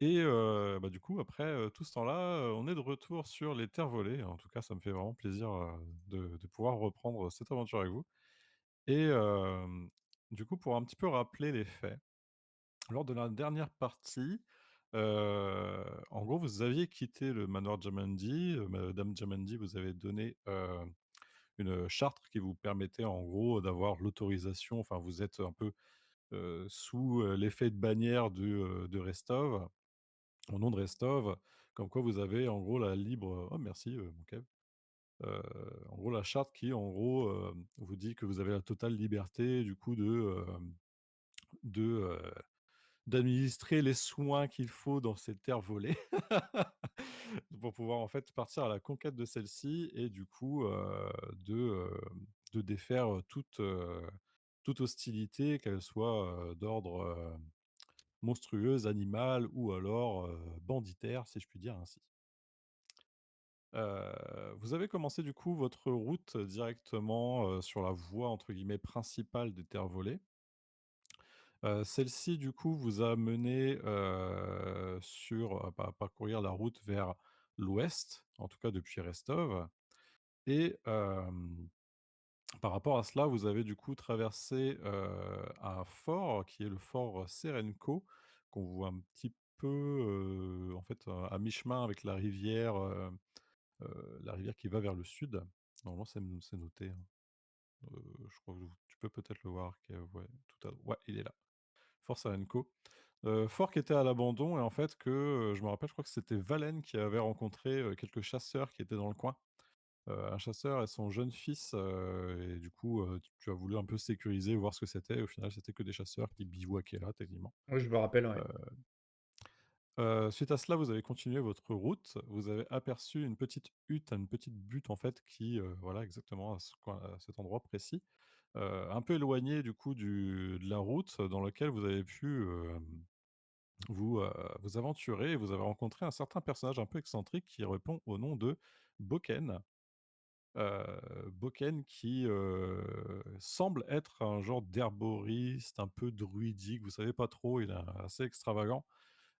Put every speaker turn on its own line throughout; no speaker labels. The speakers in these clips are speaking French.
Et du coup, après, tout ce temps-là, on est de retour sur les terres volées. En tout cas, ça me fait vraiment plaisir, de pouvoir reprendre cette aventure avec vous et du coup, pour un petit peu rappeler les faits, lors de la dernière partie, en gros, vous aviez quitté le manoir Jamandi, madame Jamandi vous avait donné, une charte qui vous permettait, en gros, d'avoir l'autorisation enfin, vous êtes un peu, sous, l'effet de bannière de Restov, au nom de Restov, comme quoi vous avez en gros la libre oh merci, mon Kev. En gros la charte qui en gros, vous dit que vous avez la totale liberté du coup de, d'administrer les soins qu'il faut dans ces terres volées pour pouvoir en fait partir à la conquête de celle-ci et du coup, de défaire, toute hostilité, qu'elle soit, d'ordre, monstrueuse, animale ou alors, banditaire, si je puis dire ainsi. Vous avez commencé du coup votre route directement, sur la voie entre guillemets «principale» des terres volées. Celle-ci du coup vous a mené, parcourir la route vers l'ouest, en tout cas depuis Restov et par rapport à cela, vous avez du coup traversé, un fort qui est le fort Serenko, qu'on voit un petit peu, en fait, à mi-chemin avec la rivière qui va vers le sud. Normalement, c'est noté, hein. Je crois que tu peux peut-être le voir qui est ouais, tout à ouais, il est là. Fort Salenko. Fort qui était à l'abandon et en fait que, je me rappelle, je crois que c'était Valen qui avait rencontré, quelques chasseurs qui étaient dans le coin. Un chasseur et son jeune fils, et du coup, tu as voulu un peu sécuriser, voir ce que c'était. Au final, c'était que des chasseurs qui bivouaquaient là, techniquement.
Oui, je me rappelle, ouais.
Suite à cela, vous avez continué votre route. Vous avez aperçu une petite hutte, une petite butte en fait qui, voilà exactement à cet endroit précis, un peu éloigné du coup de la route dans laquelle vous avez pu, vous, vous aventurer et vous avez rencontré un certain personnage un peu excentrique qui répond au nom de Boken. Boken qui, semble être un genre d'herboriste un peu druidique, vous savez pas trop, il est assez extravagant.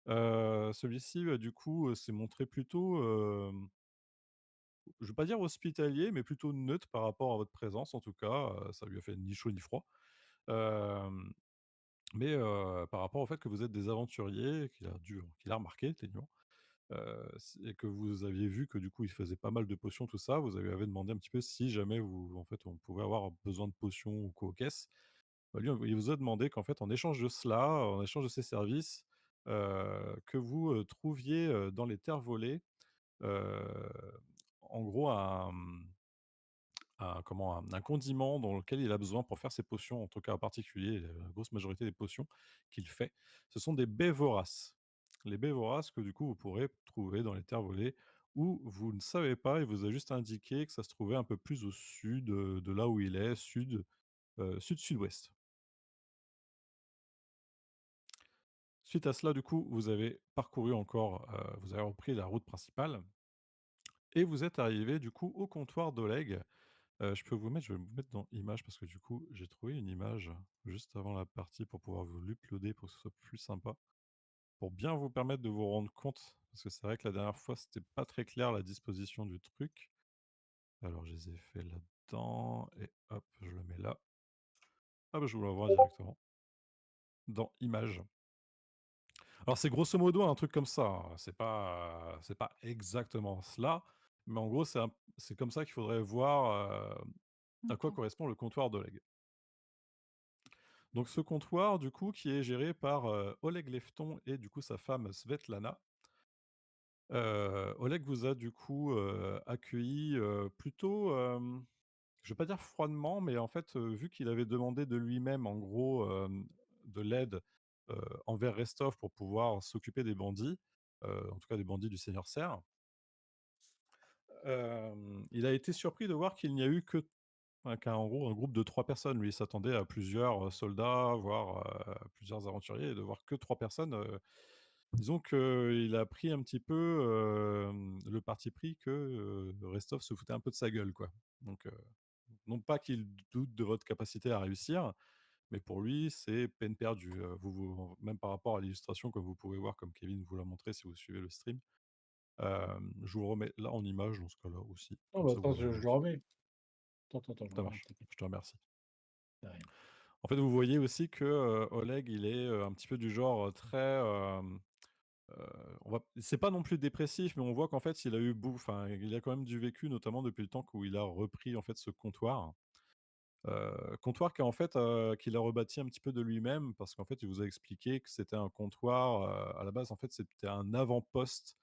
Celui-ci, du coup, s'est montré plutôt, je vais pas dire hospitalier, mais plutôt neutre par rapport à votre présence en tout cas, ça lui a fait ni chaud ni froid. Hem, par rapport au fait que vous êtes des aventuriers, qu'il a remarqué techniquement, et que vous aviez vu que du coup il faisait pas mal de potions tout ça, vous avez demandé un petit peu si jamais on pouvait avoir besoin de potions ou quoi aux caisses. Bah, lui, il vous a demandé qu'en fait, en échange de cela, en échange de ses services, que vous, trouviez, dans les terres volées, heu, en gros un condiment dans lequel il a besoin pour faire ses potions, en tout cas en particulier, la grosse majorité des potions qu'il fait, ce sont des baies voraces. Les baies voraces que du coup vous pourrez trouver dans les terres volées où vous ne savez pas, il vous a juste indiqué que ça se trouvait un peu plus au sud, de là où il est, sud-sud-ouest. Suite à cela, du coup, vous avez parcouru encore, vous avez repris la route principale et vous êtes arrivé du coup au comptoir d'Oleg. Je vais vous mettre dans images parce que du coup, j'ai trouvé une image juste avant la partie pour pouvoir vous l'uploader pour que ce soit plus sympa, pour bien vous permettre de vous rendre compte. Parce que c'est vrai que la dernière fois, c'était pas très clair la disposition du truc. Alors je les ai fait là-dedans et hop, je le mets là. Ah bah, je vous l'envoie directement dans images. Alors c'est grosso modo un truc comme ça, hein, c'est pas exactement cela, mais en gros c'est comme ça qu'il faudrait voir, à quoi
D'accord.
correspond le comptoir d'Oleg. Donc ce comptoir du coup qui est géré par, Oleg Lefton et du coup sa femme Svetlana. Oleg vous a du coup, accueilli, plutôt, je vais pas dire froidement, mais en fait, vu qu'il avait demandé de lui-même en gros, de l'aide, envers Restov pour pouvoir s'occuper des bandits, en tout cas des bandits du Seigneur Serre. Il a été surpris de voir qu'il n'y a eu qu'en gros un groupe de 3 personnes. Lui, il s'attendait à plusieurs, soldats, voire, plusieurs aventuriers et de voir que 3 personnes, disons qu'il a pris un petit peu, le parti pris que, Restov se foutait un peu de sa gueule, quoi. Donc, non pas qu'il doute de votre capacité à réussir, mais pour lui, c'est peine perdue. Même par rapport à l'illustration, comme vous pouvez voir, comme Kevin vous l'a montré si vous suivez le stream, je vous le remets là en image dans ce cas-là aussi,
Non,
comme
bah,
ça vous
attends,
voyez
je le
aussi.
remets. Attends, je le
Ça
remets,
marche,
t'inquiète,
je te remercie.
de rien.
En fait, vous voyez aussi que, Oleg, il est, un petit peu du genre, très, on va c'est pas non plus dépressif, mais on voit qu'en fait, il a eu enfin, il a quand même du vécu, notamment depuis le temps où il a repris, en fait, ce comptoir. Comptoir qui en fait, qu'il a rebâti un petit peu de lui-même parce qu'en fait, il vous a expliqué que c'était un comptoir, à la base, en fait, c'était un avant-poste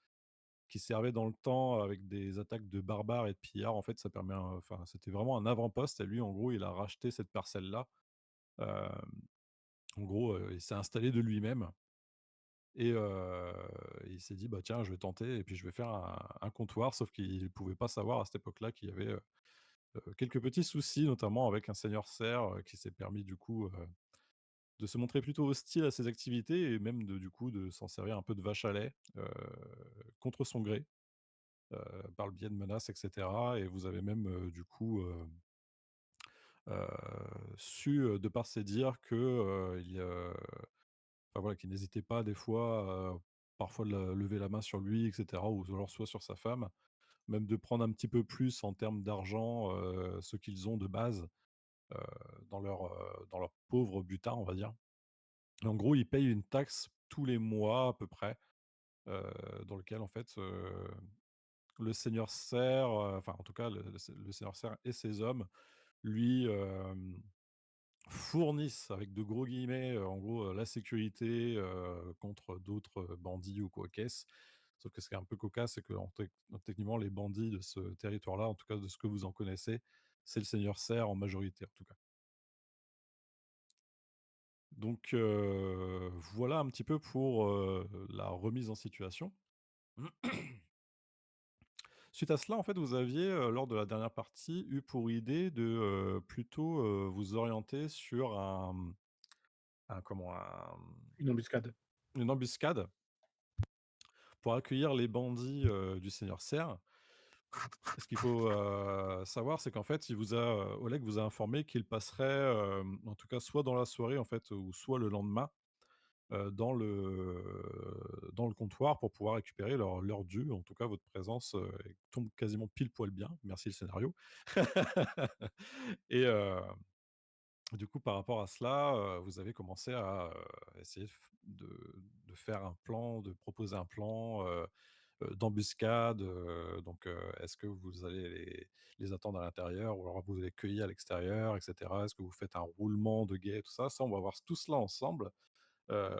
qui servait dans le temps avec des attaques de barbares et de pillards. En fait, ça permet enfin, c'était vraiment un avant-poste et lui, en gros, il a racheté cette parcelle-là. Hem, En gros, il s'est installé de lui-même et il s'est dit: «Bah, tiens, je vais tenter et puis je vais faire un comptoir». Sauf qu'il ne pouvait pas savoir à cette époque-là qu'il y avait, quelques petits soucis, notamment avec un seigneur serf, qui s'est permis du coup, de se montrer plutôt hostile à ses activités et même du coup, de s'en servir un peu de vache à lait, contre son gré, par le biais de menaces et cetera et vous avez même, du coup, su, de par ses dires que, enfin voilà, qu'il n'hésitait pas des fois, parfois de lever la main sur lui et cetera ou alors soit sur sa femme, même de prendre un petit peu plus en termes d'argent, ce qu'ils ont de base, heu, dans leur pauvre butin, on va dire. Et en gros, ils payent une taxe tous les mois à peu près, dans lequel en fait, le seigneur serf, enfin en tout cas le seigneur serf et ses hommes lui, fournissent avec de gros guillemets, en gros, la sécurité, contre d'autres, bandits ou quoi qu'est-ce. Sauf que ce qui est un peu cocasse, c'est que techniquement les bandits de ce territoire-là, en tout cas de ce que vous en connaissez, c'est le seigneur serf en majorité en tout cas. Donc voilà un petit peu pour, la remise en situation. Suite à cela, en fait, vous aviez, lors de la dernière partie, eu pour idée de, plutôt, vous orienter sur un comment?
Une embuscade.
Une embuscade pour accueillir les bandits, du seigneur Serre. Ce qu'il faut, savoir, c'est qu'en fait, Oleg vous a informé qu'il passerait, en tout cas soit dans la soirée, en fait, ou soit le lendemain, dans le comptoir pour pouvoir récupérer leur dû. En tout cas, votre présence, tombe quasiment pile poil bien. Merci le scénario. Et du coup, par rapport à cela, vous avez commencé à, essayer de faire un plan, de proposer un plan, d'embuscade, donc est-ce que vous allez les attendre à l'intérieur ou alors vous les cueillir à l'extérieur et cetera? Est-ce que vous faites un roulement de guet, tout ça? Ça, on va voir tout cela ensemble. Heu,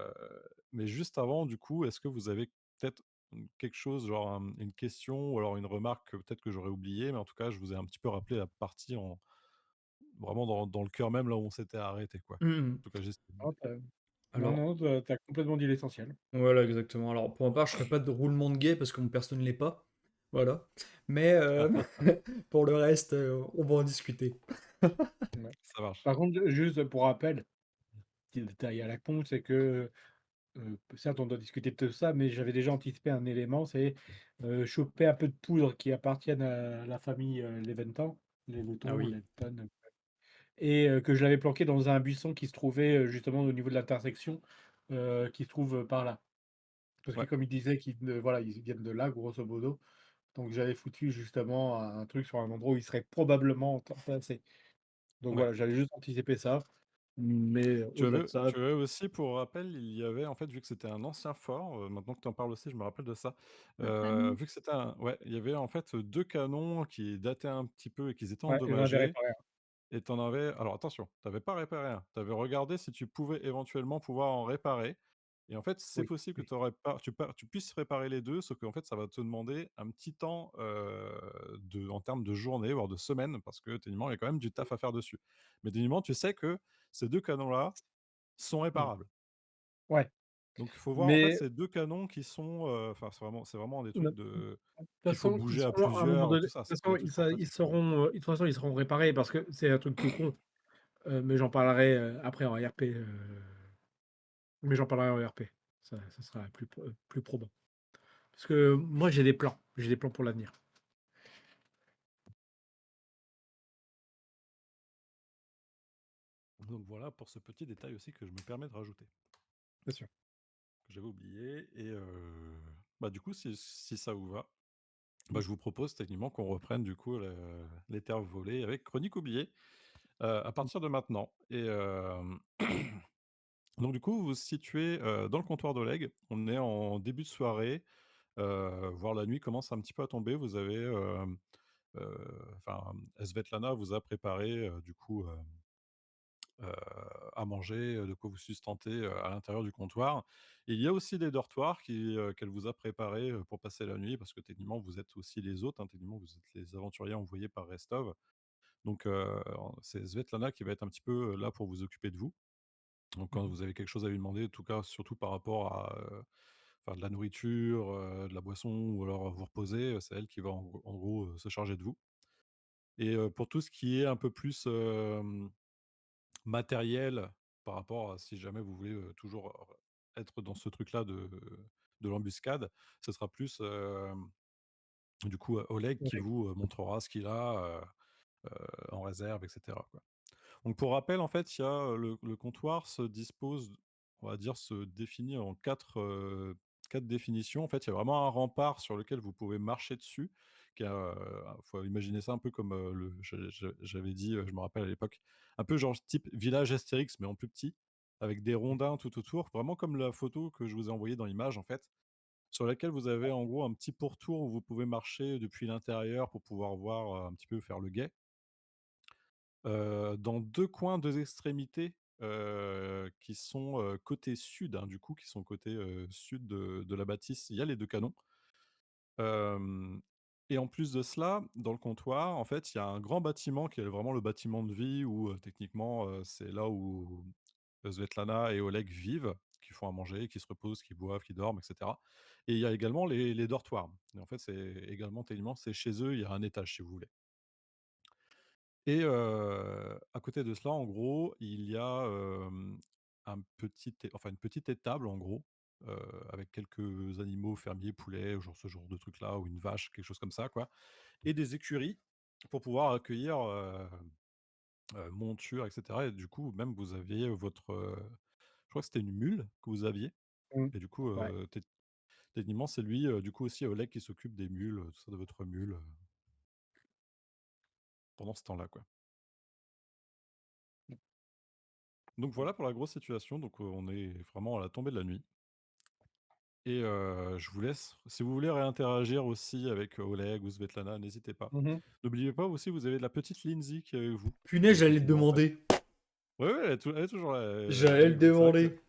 mais juste avant, du coup, est-ce que vous avez peut-être, quelque chose, genre, une question ou alors une remarque que peut-être que j'aurais oubliée, mais en tout cas, je vous ai un petit peu rappelé la partie en vraiment dans le cœur même, là où on s'était arrêté, quoi.
Mmh mh.
En tout cas, j'estime.
Ah, non,
Alors
non, tu as complètement dit l'essentiel.
voilà, exactement. Alors pour ma part, je ferai pas de roulement de guet parce que mon perso ne l'est pas. Voilà. Mais pour le reste, on va en discuter.
Ouais.
Ça marche.
Par contre, juste pour rappel, petit détail à la con, c'est que, certes, on doit discuter de tout ça, mais j'avais déjà anticipé un élément, c'est, choper un peu de poudre qui appartiennent à la famille, Leventan,
Ah
Leveton,
oui.
Leventon et que je l'avais planqué dans un buisson qui se trouvait, justement au niveau de l'intersection, qui se trouve, par là. Parce que
Ouais,
comme il disait qu'ils voilà, ils viennent de là, grosso modo, donc j'avais foutu justement un truc sur un endroit où il serait probablement placé. Donc
ouais.
voilà, j'avais juste anticipé ça, mais au-delà de ça,
Tu avais aussi pour rappel, il y avait en fait, vu que c'était un ancien fort, maintenant que tu en parles aussi, je me rappelle de ça.
Un canon?
Vu que c'était un ouais, il y avait en fait, 2 canons qui dataient un petit peu et qui étaient
ouais, j'en avais
endommagés
réparé un.
et tu en avais alors attention, tu avais pas réparé un, tu avais regardé si tu pouvais éventuellement pouvoir en réparer et en fait, c'est
Oui,
possible que
oui,
tu aurais pas tu puisses réparer les 2, sauf qu'en fait, ça va te demander un petit temps, en termes de journée, voire de semaines parce que techniquement, il y a quand même du taf à faire dessus. Mais techniquement, tu sais que ces 2 canons-là sont
mmh,
réparables.
ouais,
Donc il faut voir en fait
mais
ces 2 canons qui sont, enfin c'est vraiment des
de
trucs de
toute
qu'il faut
façon, ils
bouger à
seront à un moment
plusieurs,
donné
tout
de
ça,
toute
c'est pas
façon,
des trucs
ils
portatifs, quoi.
seront, de toute façon, ils seront réparés parce que c'est un truc tout con, mais j'en parlerai, après en RP, mais j'en parlerai en RP. Ça sera plus probant. Parce que moi, j'ai des plans pour l'avenir.
Donc voilà pour ce petit détail aussi que je me permets de rajouter,
Bien sûr.
que j'avais oublié. Et du coup, si ça vous va,
Mmh.
je vous propose techniquement qu'on reprenne du coup les terres volées avec Chronique oubliée à
Mmh.
partir de maintenant. Et donc du coup, vous vous situez dans le comptoir d'Oleg. On est en début de soirée, voire la nuit commence un petit peu à tomber. Vous avez, enfin, Svetlana vous a préparé du coup heu, à manger, de quoi vous sustenter, à l'intérieur du comptoir. Et il y a aussi des dortoirs qu'elle vous a préparés, pour passer la nuit parce que techniquement vous êtes aussi les hôtes, hein, techniquement vous êtes les aventuriers envoyés par Restov. Donc c'est Svetlana qui va être un petit peu, là pour vous occuper de vous. Donc quand
Mmh.
vous avez quelque chose à lui demander, en tout cas surtout par rapport à, enfin de la nourriture, de la boisson ou alors vous reposer, c'est elle qui va en gros, se charger de vous. Et pour tout ce qui est un peu plus, matériel par rapport à si jamais vous voulez, toujours, être dans ce truc-là de l'embuscade, ce sera plus, du coup, Oleg qui
Ouais.
vous, montrera ce qu'il a, en réserve et cetera, quoi. Donc pour rappel, en fait, il y a, le comptoir se dispose, on va dire, se définit en 4 définitions. En fait, il y a vraiment un rempart sur lequel vous pouvez marcher dessus, qui a, faut imaginer ça un peu comme, j'avais dit, je me rappelle à l'époque, un peu genre type village Astérix, mais en plus petit, avec des rondins tout autour, vraiment comme la photo que je vous ai envoyée dans l'image, en fait, sur laquelle vous avez en gros un petit pourtour où vous pouvez marcher depuis l'intérieur pour pouvoir voir, un petit peu faire le guet. Dans 2 coins, 2 extrémités, qui sont, côté sud, hein, du coup, qui sont côté, sud de la bâtisse, il y a les 2 canons. Hem Et en plus de cela, dans le comptoir, en fait, il y a un grand bâtiment qui est vraiment le bâtiment de vie où, techniquement, c'est là où Svetlana et Oleg vivent, qui font à manger, qui se reposent, qui boivent, qui dorment et cetera. Et il y a également les dortoirs. Et en fait, c'est également techniquement, c'est chez eux, il y a un étage si vous voulez. Et à côté de cela, en gros, il y a, une petite étable, en gros, avec quelques animaux fermiers, poulets, genre ce genre de truc-là, ou une vache, quelque chose comme ça, quoi. Et des écuries pour pouvoir accueillir, montures et cetera. Et du coup, même vous aviez votre, je crois que c'était une mule que vous aviez.
Mmh.
Et du coup,
Ouais.
techniquement, c'est lui, du coup aussi, Oleg, qui s'occupe des mules, tout ça, de votre mule, pendant ce temps-là, quoi. Donc voilà pour la grosse situation. Donc, on est vraiment à la tombée de la nuit. Et je vous laisse, si vous voulez réinteragir aussi avec Oleg ou Svetlana, n'hésitez pas.
Mmh.
N'oubliez pas aussi, vous avez la petite Lindsay qui est avec vous,
Punaise, j'allais le
techniquement, en fait.
demander.
Ouais, ouais, elle est toujours là,
J'allais le
avec vous. C'est vrai que
demander.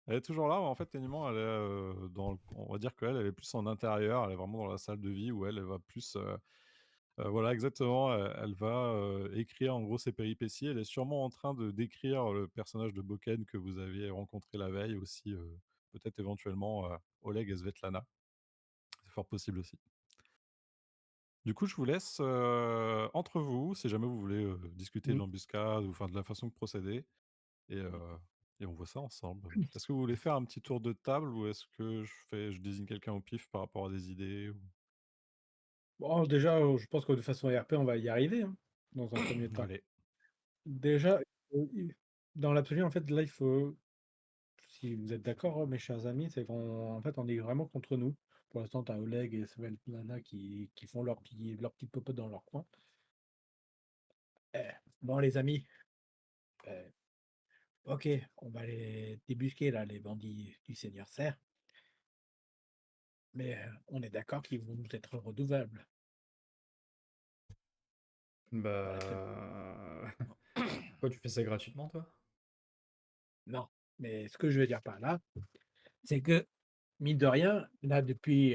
elle est toujours là, mais en fait, techniquement, elle est, on va dire qu'elle est plus en intérieur, elle est vraiment dans la salle de vie où elle va plus, voilà, exactement, elle va, écrire en gros ses péripéties. Elle est sûrement en train de décrire le personnage de Boken que vous aviez rencontré la veille aussi, peut-être éventuellement, Oleg et Svetlana. C'est fort possible aussi. Du coup, je vous laisse, entre vous, si jamais vous voulez, discuter de
Mmh.
l'embuscade ou enfin de la façon de procéder. Et on voit ça ensemble. Est-ce que vous voulez faire un petit tour de table ou est-ce que je désigne quelqu'un au pif par rapport à des idées ou
Bon, déjà, je pense que de façon RP, on va y arriver, hein, dans un premier temps.
allez.
Déjà, i dans l'absolu, en fait, là, il faut si vous êtes d'accord, mes chers amis, c'est qu'en fait, on est vraiment contre nous. Pour l'instant, tu as Oleg et Svetlana qui font leur petit popote dans leur coin. Bon, les amis, heu, OK, on va les débusquer là, les bandits du Seigneur Serre, mais on est d'accord qu'ils vont nous être redevables. Voilà, très
Bah. Pourquoi tu fais ça gratuitement, toi?
non, mais ce que je veux dire par là, c'est que, mine de rien, là, depuis,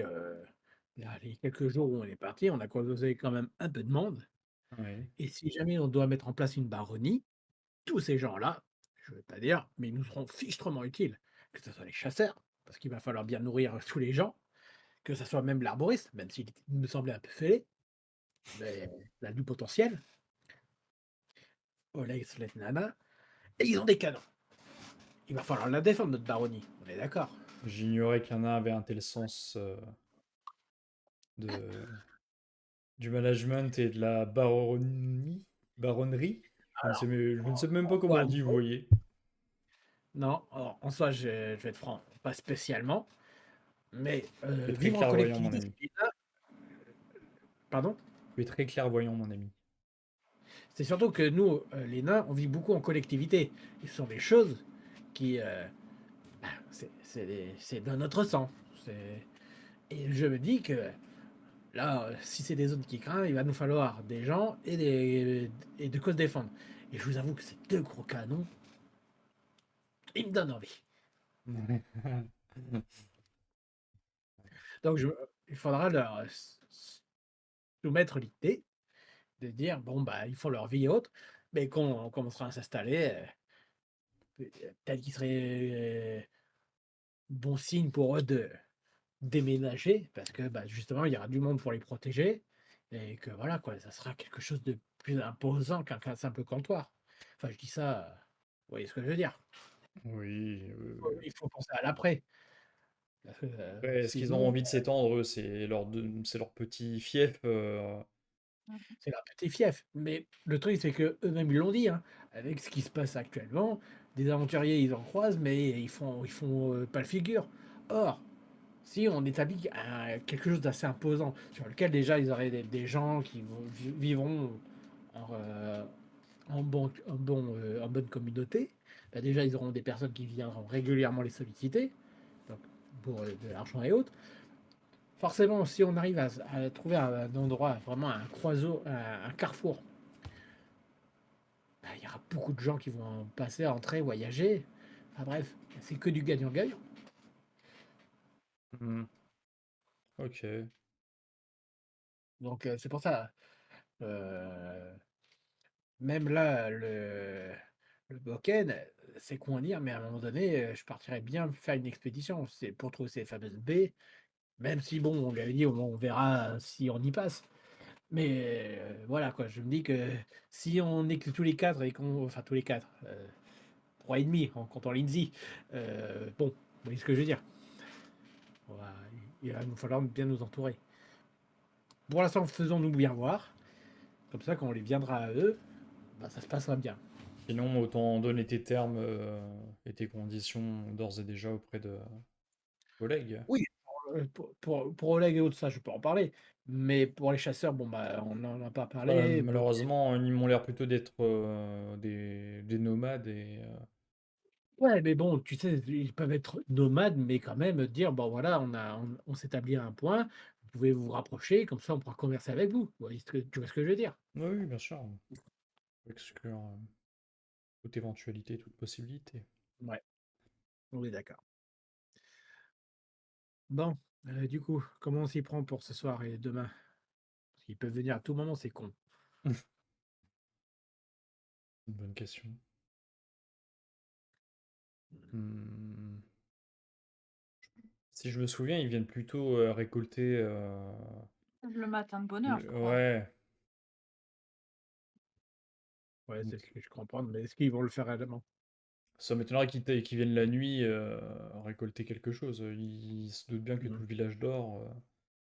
là, les quelques jours où on est parti, on a causé quand même un peu de monde
Oui.
et si jamais on doit mettre en place une baronnie, tous ces gens-là, je ne vais pas dire, mais ils nous seront fichtrement utiles. Que ce soit les chasseurs, parce qu'il va falloir bien nourrir tous les gens, que ce soit même l'arboriste, même s'il me semblait un peu fêlé, mais il a du potentiel. Oleg Sletnana, et ils ont des canons. Il va falloir la défendre, notre baronnie, on est d'accord.
J'ignorais qu'il y en a avait un tel sens de... du management et de la baronnie. Baronnerie. Je ne sais même
En
pas comment
soi,
on dit, vous
non.
voyez.
Non, alors, en soi, je vais être franc, pas spécialement, mais
Tu es très
vivre en
clairvoyant, mon
collectivité,
ami.
pardon?
Tu es très clairvoyant, mon ami.
C'est surtout que nous, les nains, on vit beaucoup en collectivité. Et ce sont des choses qui, c'est dans notre sang. Et je me dis que là, si c'est des zones qui craignent, il va nous falloir des gens et de quoi se défendre. Et je vous avoue que ces deux gros canons, ils me donnent envie. Donc il faudra leur soumettre l'idée de dire, bon, bah, ils font leur vie et autres, mais quand on commencera à s'installer, peut-être qu'il serait bon signe pour eux de déménager, parce que bah, justement, il y aura du monde pour les protéger, et que voilà, quoi, ça sera quelque chose de plus imposant qu'un simple comptoir. Enfin, je dis ça, vous voyez ce que je veux dire.
Oui, oui, oui.
Il faut penser à l'après. Parce que
Après, est-ce qu'ils ont
sinon,
envie de s'étendre, eux? C'est leur petit fief.
c'est leur petit fief. Mais le truc, c'est que eux-mêmes, ils l'ont dit, hein, avec ce qui se passe actuellement, des aventuriers, ils en croisent, mais ils font pas le figure. Or, si on établit quelque chose d'assez imposant, sur lequel déjà ils auraient des gens qui vivront en, en bonne communauté, bah déjà ils auront des personnes qui viendront régulièrement les solliciter, donc pour de l'argent et autres. Forcément, si on arrive à trouver un endroit, vraiment un croiseau, un carrefour, bah, il y aura beaucoup de gens qui vont passer, entrer, voyager. Enfin bref, c'est que du gagnant-gagnant.
Hmm. Ok.
Donc c'est pour ça. euh, Même là, le Boken, c'est comment dire, mais à un moment donné, je partirais bien faire une expédition. C'est pour trouver ces fameuses baies, même si bon, on lui avait dit, on verra si on y passe. Mais voilà quoi, je me dis que si on est que tous les 4 et qu'on enfin tous les 4, 3 et demi en comptant Lindsay, bon, vous voyez ce que je veux dire? On va il va nous falloir bien nous entourer. Pour l'instant, faisons-nous bien voir, comme ça quand on les viendra à eux, bah, ça se passera bien.
Sinon, autant donner tes termes et tes conditions d'ores et déjà auprès de collègues.
Oui, pour Oleg et autres, ça, je peux en parler. Mais pour les chasseurs, bon, bah, on n'en a pas parlé.
Malheureusement, ils m'ont l'air plutôt d'être des nomades
Ouais, mais bon, tu sais, ils peuvent être nomades, mais quand même dire, bon, voilà, on s'établit à un point, vous pouvez vous rapprocher, comme ça, on pourra converser avec vous. Tu vois ce que je veux dire?
Oui, oui, bien sûr. Faut exclure toute éventualité, toute possibilité.
Ouais, on est d'accord. Bon, du coup, comment on s'y prend pour ce soir et demain? Parce qu'ils peuvent venir à tout moment, c'est con.
Une bonne question. Hmm. Si je me souviens, ils viennent plutôt récolter.
Le matin de bonne heure, je crois.
Ouais.
Ouais, c'est ce
Donc,
que je comprends, mais est-ce qu'ils vont le faire réellement?
ça m'étonnerait qu'ils viennent la nuit récolter quelque chose. Ils se doutent bien que tout
Mhm.
le village dort.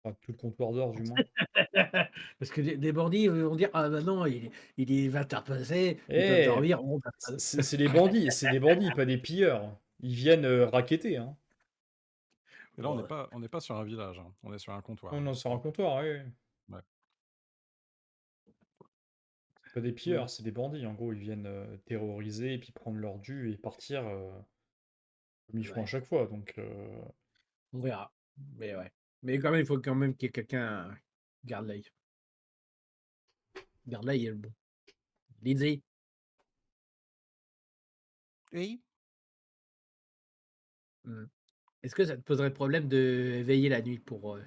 Enfin, tout le comptoir dort, du moins.
Parce que des bandits vont dire: «Ah bah non, il est 20 heures passées, ils peuvent
Eh,
dormir». Bon, bah,
c'est des bandits, pas des pilleurs. Ils viennent racketter, hein.
Et là,
bon,
on n'est pas sur un village, hein, on est sur un comptoir,
On
hein.
en sort un comptoir, oui.
Ouais.
C'est pas des
mmh,
pilleurs, c'est des bandits. En gros, ils viennent terroriser et puis prendre leur dû et partir comme ils font à
ouais,
chaque fois. Donc,
on verra. Mais ouais. Mais quand même, il faut quand même qu'il y ait quelqu'un garde l'œil. Garde l'œil est le bon. Lindsay,
Oui.
mmh, est-ce que ça te poserait problème de veiller la nuit pour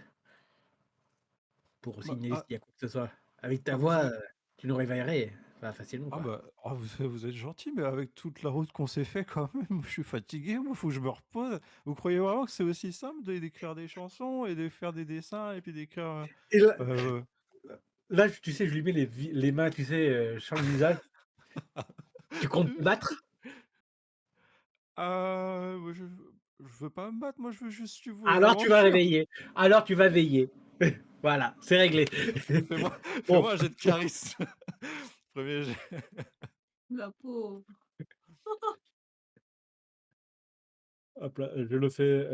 Bah,
signaler s'il y a quoi que ce soit? Avec ta
vous
voix,
avez
tu nous réveillerais, enfin facilement,
ah
quoi.
bah, oh, vous êtes gentil, mais avec toute la route qu'on s'est fait quand même, je suis fatigué, moi, faut que je me repose. Vous croyez vraiment que c'est aussi simple d'écrire des chansons et de faire des dessins et puis d'écrire,
Et là
heu
là, tu sais, je lui mets les mains, tu sais, sur le visage. Tu comptes te battre?
Moi, je veux pas me battre, moi, je veux juste suivre
Alors tu vas
l'aventure.
réveiller. Alors tu vas veiller. Voilà, c'est réglé.
Fais-moi
Bon,
fais-moi un jet de charisme. 1er jet.
La pauvre.
Hop là, je le fais,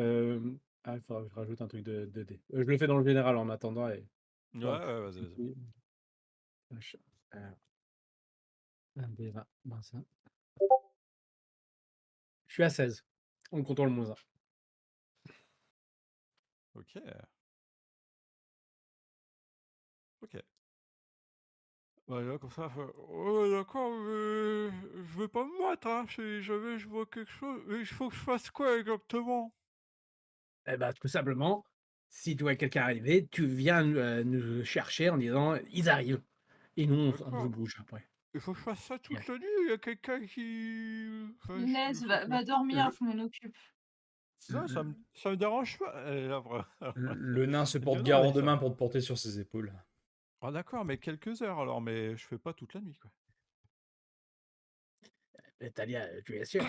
il faudra que je rajoute un truc de dés. Je le fais dans le général en attendant et
Ouais,
hop,
ouais, vas-y, vas-y.
oui, H, 1 D 20, moins 1. Je suis à 16, en comptant le moins 1.
OK. OK. Ouais, là, comme ça, «Ouais, d'accord, mais je vais pas me battre, hein, si jamais je vois quelque chose, mais il faut que je fasse quoi exactement?»
Eh bah, tout simplement, si tu vois quelqu'un arriver, tu viens nous chercher en disant: «Ils arrivent» et nous on se
«D'accord,
bouge après.
il faut que je fasse ça
Yeah.
toute la nuit? Il y a quelqu'un qui enfin, il
Inès,
faut
va,
que»
va dormir,
Le
je m'en occupe.
«Non, ça me dérange pas». Elle est là, vra
Le nain se
elle dit:
porte
«Ah non, mais
garant de
ça»
main pour te porter sur ses épaules.
«Ah d'accord, mais quelques heures alors, mais je fais pas toute la nuit, quoi».
Talia, tu es sûr?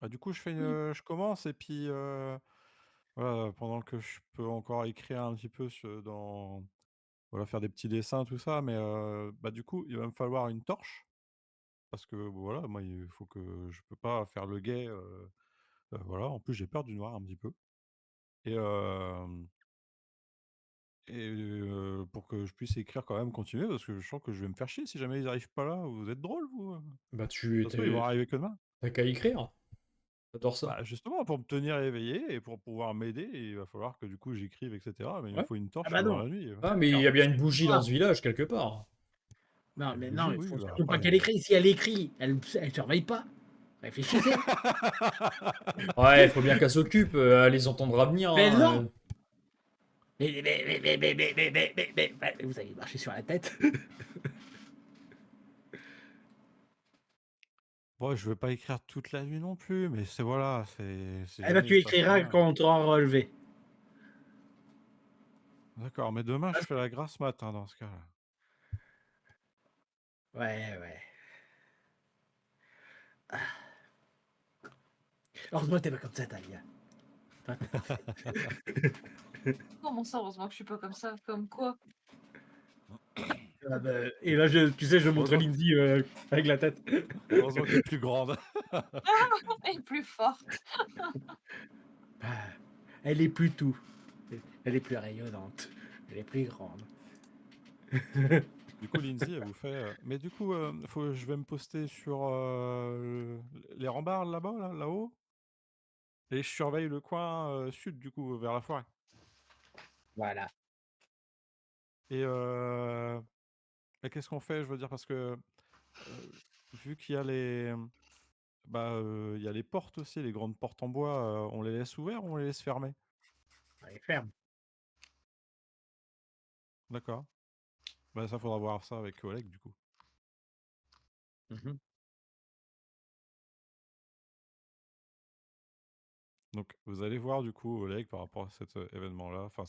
Bah, du coup,
Oui.
je commence et puis, voilà, pendant que je peux encore écrire un petit peu dans voilà, faire des petits dessins, tout ça, mais, bah, du coup, il va me falloir une torche parce que, voilà, moi, il faut que je peux pas faire le guet, voilà. En plus, j'ai peur du noir un petit peu et pour que je puisse écrire quand même, continuer parce que je sens que je vais me faire chier si jamais ils arrivent pas là. Vous êtes drôles vous,
Bah,
Ça se trouve, ils vont arriver que demain.
t'as qu'à écrire. J'adore ça.
Bah, justement, pour me tenir éveillé et pour pouvoir m'aider, il va falloir que, du coup, j'écrive et cetera, mais il me
Ouais.
faut une
Ah
torche
bah
dans
non,
la nuit,
Ah, mais il y a bien une bougie dans ce village quelque part.
non,
Une
mais non,
bougie,
il
oui,
faut
bah,
surtout pas
après
qu'elle écrit. Si elle écrit, elle surveille pas. Réfléchissez.
Ouais, il faut bien qu'elle s'occupe, elle les entendra venir,
Mais
hein,
non! Vous allez marcher sur la tête.
Bon, je veux pas écrire toute la nuit non plus, mais c'est voilà, c'est si
Eh ben,
jamais il
tu
se passe
écriras
rien.
quand on t'aura relevé.
D'accord, mais demain, je
Parce
fais
que
la grasse mat, hein, dans ce cas-là.
ouais, ouais. Heureusement que tu pas comme ça, Talia. Toi, tu parfaite.
Comment ça, heureusement que je suis pas comme ça? Comme quoi?
Ah bah, et là, tu sais, je montre
Heureusement que
Lindsay avec la tête.
heureusement que tu plus grande.
Elle est plus forte.
Ah, elle est plus tout. Elle est plus rayonnante. Elle est plus grande.
Du coup, Lindsay, elle vous fait, «Mais du coup, je vais me poster sur, les rambardes là-bas, là-haut et je surveille le coin, sud, du coup, vers la forêt
Voilà.
et qu'est-ce qu'on fait?» Je veux dire parce que, vu qu'il y a il y a les portes aussi, les grandes portes en bois, on les laisse ouvertes ou on les laisse fermées?
Elle est ferme.
D'accord. Bah, ça, faudra voir ça avec Oleg, du coup.
Mhm.
Donc vous allez voir, du coup, Oleg par rapport à cet, événement-là, enfin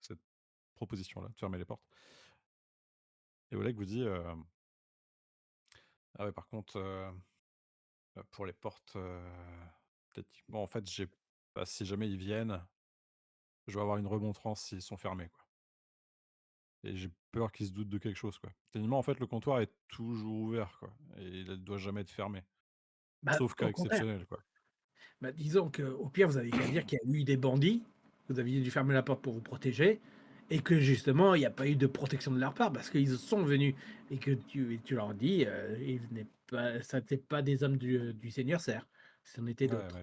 cette proposition-là de fermer les portes et Oleg vous dit, «Ah ouais, par contre, pour les portes, techniquement, en fait, j'ai bah, si jamais ils viennent, je vais avoir une remontrance s'ils sont fermés, quoi et j'ai peur qu'ils se doutent de quelque chose, quoi». Techniquement, en fait, le comptoir est toujours ouvert, quoi et il ne doit jamais être fermé,
Bah,
sauf cas
au contraire.
exceptionnel, quoi.
Bah, disons qu'au pire, vous avez qu'à dire qu'il y a eu des bandits, vous aviez dû fermer la porte pour vous protéger, et que justement, il n'y a pas eu de protection de leur part parce qu'ils sont venus et que tu leur dis, ça n'était pas des hommes du Seigneur Serre, c'en était
Ouais,
d'autres.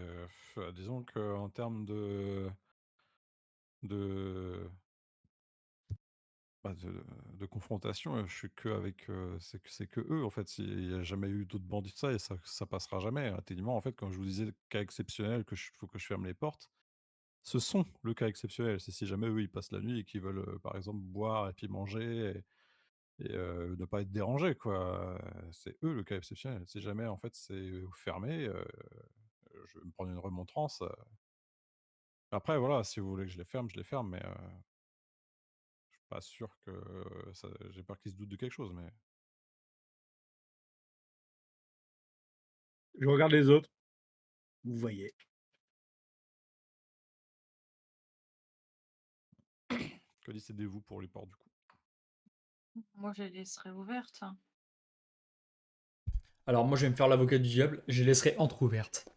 mais disons qu'en termes de bah, de confrontation, je suis qu'avec, c'est que eux, en fait. Il y a jamais eu d'autres bandits de ça et ça passera jamais, hein. Techniquement, en fait, quand je vous disais cas exceptionnel que je faut que je ferme les portes, ce sont le cas exceptionnel. C'est si jamais eux, ils passent la nuit et qu'ils veulent, par exemple, boire et puis manger et ne pas être dérangés, quoi. C'est eux le cas exceptionnel. Si jamais, en fait, c'est, fermé, je vais me prendre une remontrance, après voilà, si vous voulez que je les ferme, mais je suis pas sûr que ça j'ai peur qu'ils se doutent de quelque chose, mais
Je regarde les autres, vous voyez.
que décidez-vous pour les portes, du coup?
Moi, je les laisserai ouvertes.
Alors moi, je vais me faire l'avocat du diable, je les laisserai entr'ouvertes.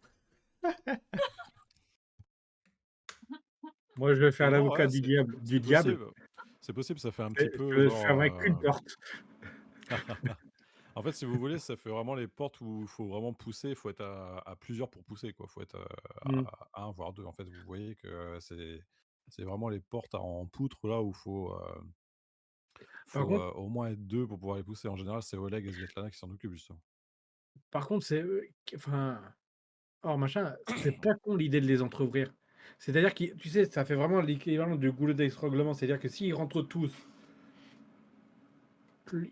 Moi, je vais faire
Non,
l'avocat
ouais,
du
c'est
diable du
c'est
diable
possible. C'est possible, ça fait un petit
et
peu
je
genre,
fermerai qu'une porte.
en fait, si vous voulez, ça fait vraiment les portes où il faut vraiment pousser, il faut être à plusieurs pour pousser, quoi. Il faut être,
Mmh.
à 1 voire 2. En fait, vous voyez que c'est vraiment les portes en poutre là où il
Par
faut,
contre
au moins être 2 pour pouvoir les pousser. En général, c'est Oleg et Svetlana qui s'en occupent justement.
c'est eux qui enfin, or machin, c'est pas con l'idée de les entrouvrir. C'est-à-dire qu'ils tu sais, ça fait vraiment l'équivalent du goulot d'étranglement. C'est-à-dire que s'ils rentrent tous,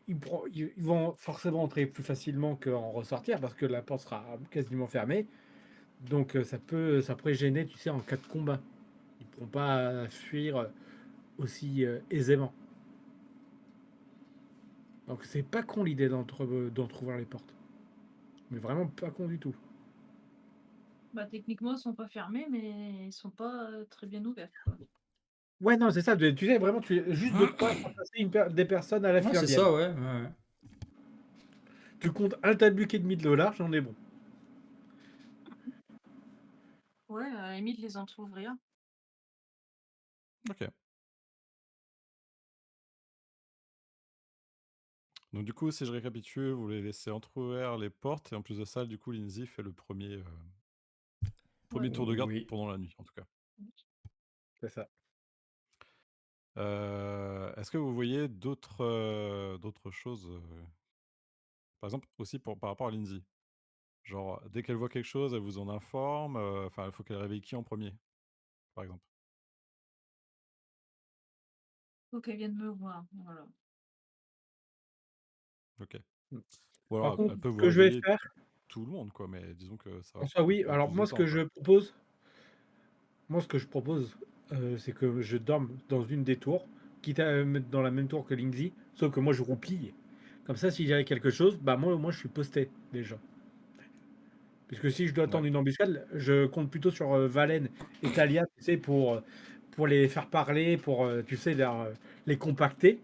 ils vont forcément entrer plus facilement qu'en ressortir parce que la porte sera quasiment fermée. Donc ça pourrait gêner, tu sais, en cas de combat. Ils pourront pas fuir, aussi, aisément. Donc c'est pas con l'idée d'entrouvrir les portes. Mais vraiment pas con du tout.
Bah, techniquement, ils sont pas fermés, mais ils sont pas très bien ouverts, quoi.
Ouais, non, c'est ça, tu sais, vraiment, juste de quoi faire passer des personnes à la
Ouais,
file
c'est
indienne.
ça, ouais, ouais.
Tu comptes un tabuc et demi de large, on est bon.
Ouais, à la limite, les entrouvrir.
OK. Donc du coup, si je récapitule, vous voulez laisser entrouvert les portes et en plus de ça, du coup, Lindsay fait le premier
Ouais.
tour de garde
Oui.
pendant la nuit, en tout cas.
C'est ça.
Est-ce que vous voyez d'autres choses, par exemple aussi par rapport à Lindsay? Genre, dès qu'elle voit quelque chose, elle vous en informe, enfin, il faut qu'elle réveille qui en premier, par exemple?
Faut qu'elle vienne me voir, voilà.
OK.
Mmh.
Ou
Par
alors
contre,
elle peut
ce
vous
que je vais
réveiller
faire,
tout le monde, quoi, mais disons que ça va
en soi,
peut-être
oui,
prendre
alors
plus de temps, quoi.
moi, ce que je propose, c'est que je dorme dans une des tours, quitte à me mettre dans la même tour que Lindsay, sauf que moi, je roupille. Comme ça, s'il y avait quelque chose, bah, moi, au moins, je suis posté, déjà. Puisque si je dois
Ouais.
attendre une embuscade, je compte plutôt sur, Valen et Talia, tu sais, pour les faire parler, pour, tu sais, les compacter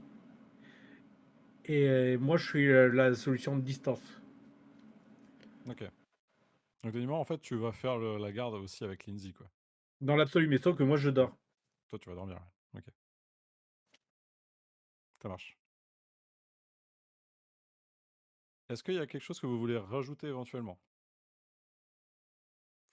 et moi, je suis, la solution de distance.
OK. Donc techniquement, en fait, tu vas faire la garde aussi avec Lindsay, quoi.
Dans l'absolu, mais sauf que moi, je dors.
Toi, tu vas dormir, ouais. OK, ça marche. Est-ce qu'il y a quelque chose que vous voulez rajouter éventuellement?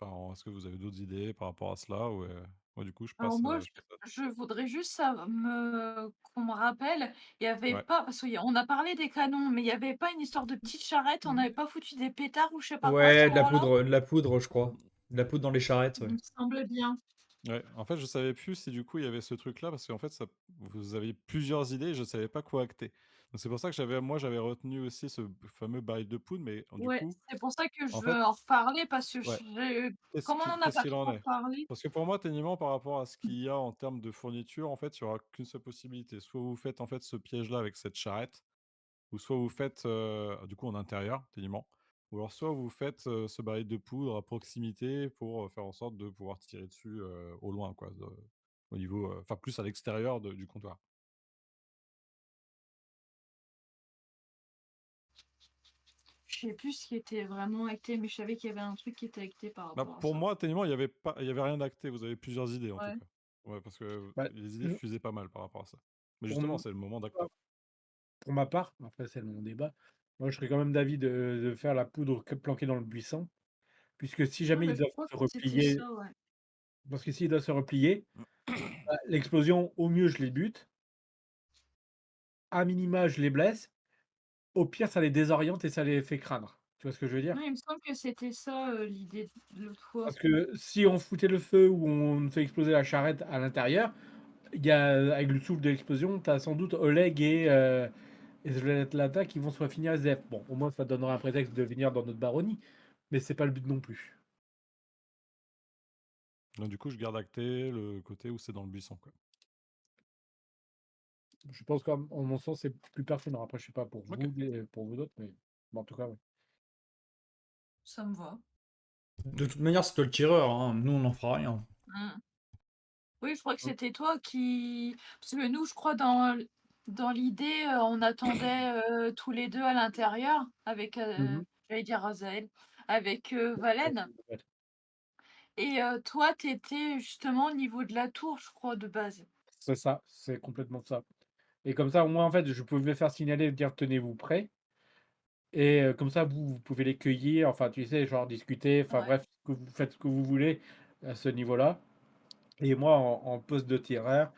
Enfin, est-ce que vous avez d'autres idées par rapport à cela ou, moi, du coup,
Alors moi,
je passe à
je voudrais juste qu'on me rappelle, il y avait
ouais.
pas parce qu'on a parlé des canons, mais il y avait pas une histoire de petite charrette, on n'avait pas foutu des pétards ou je sais pas quoi à ce
Ouais,
moment-là?
de la poudre, je crois. De la poudre dans les charrettes,
Il
ouais.
me semble bien.
Ouais, en fait, je savais plus si du coup il y avait ce truc-là parce qu'en fait, ça vous aviez plusieurs idées et je savais pas quoi acter. Donc c'est pour ça que j'avais retenu aussi ce fameux baril de poudre, mais du
Ouais,
coup,
c'est pour ça que je
en
veux
fait,
en reparler parce que
ouais,
comme on en a
qu'est-ce
pas
qu'il en
trop
est?
parlé.
Parce que pour moi, techniquement, par rapport à ce qu'il y a en termes de fourniture, en fait, il y aura qu'une seule possibilité. Soit vous faites en fait ce piège-là avec cette charrette, ou soit vous faites, du coup en intérieur, techniquement, ou alors soit vous faites, ce baril de poudre à proximité pour, faire en sorte de pouvoir tirer dessus, au loin quoi, au niveau, enfin plus à l'extérieur du comptoir.
Je sais plus ce qui était vraiment acté, mais je savais qu'il y avait un truc qui était acté par
Bah,
rapport à
pour
ça.
moi, techniquement, il y avait rien d'acté, vous avez plusieurs idées en tout
Ouais.
cas. Ouais, parce que
Bah,
les idées
mmh,
fusaient pas mal par rapport à ça. Mais
pour
justement,
m
c'est le moment d'acter.
pour ma part, après c'est mon débat, moi je serais quand même d'avis de faire la poudre planquée dans le buisson, puisque si
Ouais,
jamais
bah,
ils
je
doivent
crois
se
que c'était
replier
ça, ouais.
parce que s'ils doivent se replier, bah, l'explosion, au mieux, je les bute, à minima, je les blesse, au pire, ça les désoriente et ça les fait craindre. Tu vois ce que je veux dire?
Ouais, il me semble que c'était ça, l'idée de l'autre fois.
Parce que si on foutait le feu ou on fait exploser la charrette à l'intérieur, il y a avec le souffle de l'explosion, tu as sans doute Oleg et Zlata qui vont soit finir SDF. Bon, au moins, ça donnera un prétexte de venir dans notre baronnie, mais c'est pas le but non plus.
Donc du coup, je garde acté le côté où c'est dans le buisson, quoi.
Je pense qu'en mon sens, c'est plus pertinent. Après, je sais pas pour
OK.
vous, pour vous d'autres, mais bon, en tout cas, ouais.
Ça me va.
De toute manière, c'est toi le tireur, hein. Nous, on n'en fera rien.
Mmh. Oui, je crois que
Mmh.
c'était toi qui parce que nous, je crois dans l'idée, on attendait, tous les 2 à l'intérieur avec,
Mmh.
j'allais dire Azaël, avec, Valène et toi, tu étais justement au niveau de la tour, je crois, de base?
C'est ça, c'est complètement ça et comme ça, au moins, en fait, je pouvais faire signaler et dire: «Tenez-vous prêts» et comme ça, vous pouvez les cueillir, enfin, tu sais, genre discuter, enfin
Ouais.
bref, que vous faites ce que vous voulez à ce niveau-là et moi en poste de tireur,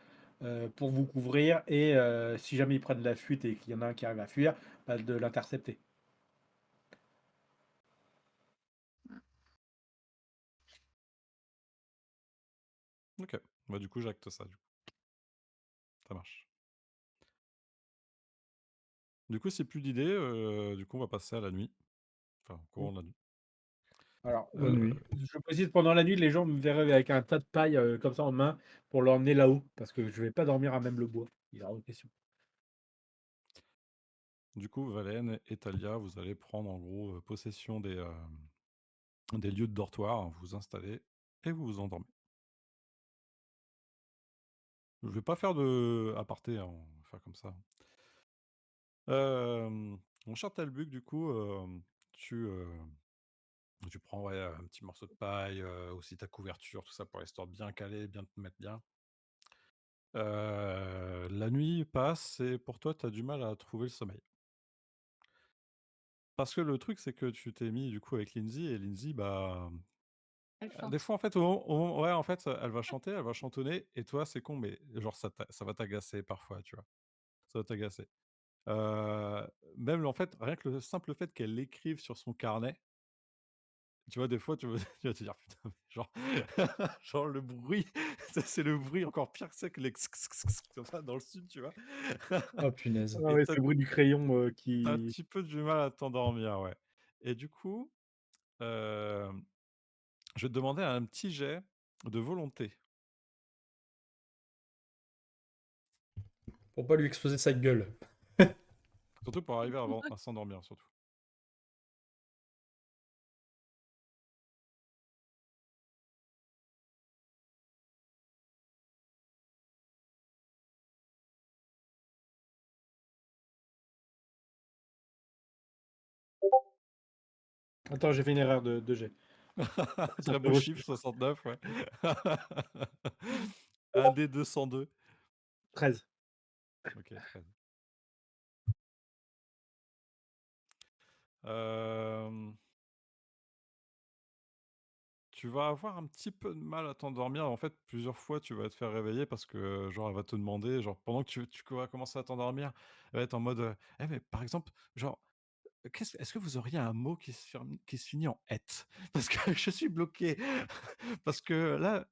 pour vous couvrir et si jamais ils prennent la fuite et qu'il y en a un qui arrive à fuir, bah, de l'intercepter.
OK. Bah, du coup, j'acte ça, du coup. Ça marche. Du coup, si plus d'idées, du coup, on va passer à la nuit. Enfin, au courant de la nuit.
Alors,
Heu,
je précise pendant la nuit, les gens me verraient avec un tas de paille, comme ça en main pour l'emmener là-haut, parce que je vais pas dormir à même le bois. Il est hors de question.
du coup, Valène et Talia, vous allez prendre en gros, possession des lieux de dortoir, vous vous installez et vous vous endormez. Je vais pas faire de aparté, hein, on va faire comme ça. Mon cher Talbuk, du coup, tu, tu prends, ouais, un petit morceau de paille, aussi ta couverture, tout ça pour histoire de bien caler, bien te mettre bien. La nuit passe et pour toi, tu as du mal à trouver le sommeil. Parce que le truc, c'est que tu t'es mis, du coup, avec Lindsay et Lindsay, bah,
Elle
des
chante.
fois, en fait, ouais, en fait, elle va chanter, elle va chantonner et toi, c'est con, mais genre ça va t'agacer parfois, tu vois? Ça va t'agacer. Heu, Même, en fait, rien que le simple fait qu'elle l'écrive sur son carnet, tu vois, des fois, tu vas tu vas te dire: «Putain, mais genre» genre le bruit, ça, c'est le bruit encore pire que c'est que les comme ça dans le sud, tu vois?
Oh punaise.
Ah
Et
ouais,
tu
c'est le bruit du crayon,
un
qui
petit peu du mal à t'endormir, ouais. Et du coup, hem, je vais te demander un petit jet de volonté,
Pour pas lui exploser sa gueule.
surtout pour arriver à s'endormir, surtout.
attends, j'ai fait une erreur de jet. Ça
Très
fait
beau
rejeter.
chiffre, 69, ouais. Un des 202.
13.
OK, 13. Hem, Tu vas avoir un petit peu de mal à t'endormir. En fait, plusieurs fois, tu vas te faire réveiller parce que, genre, elle va te demander, genre, pendant que tu vas commencer à t'endormir, elle va être en mode, «Eh mais par exemple, genre, est-ce que vous auriez un mot qui se finit en «ette»? Parce que je suis bloqué. Parce que là,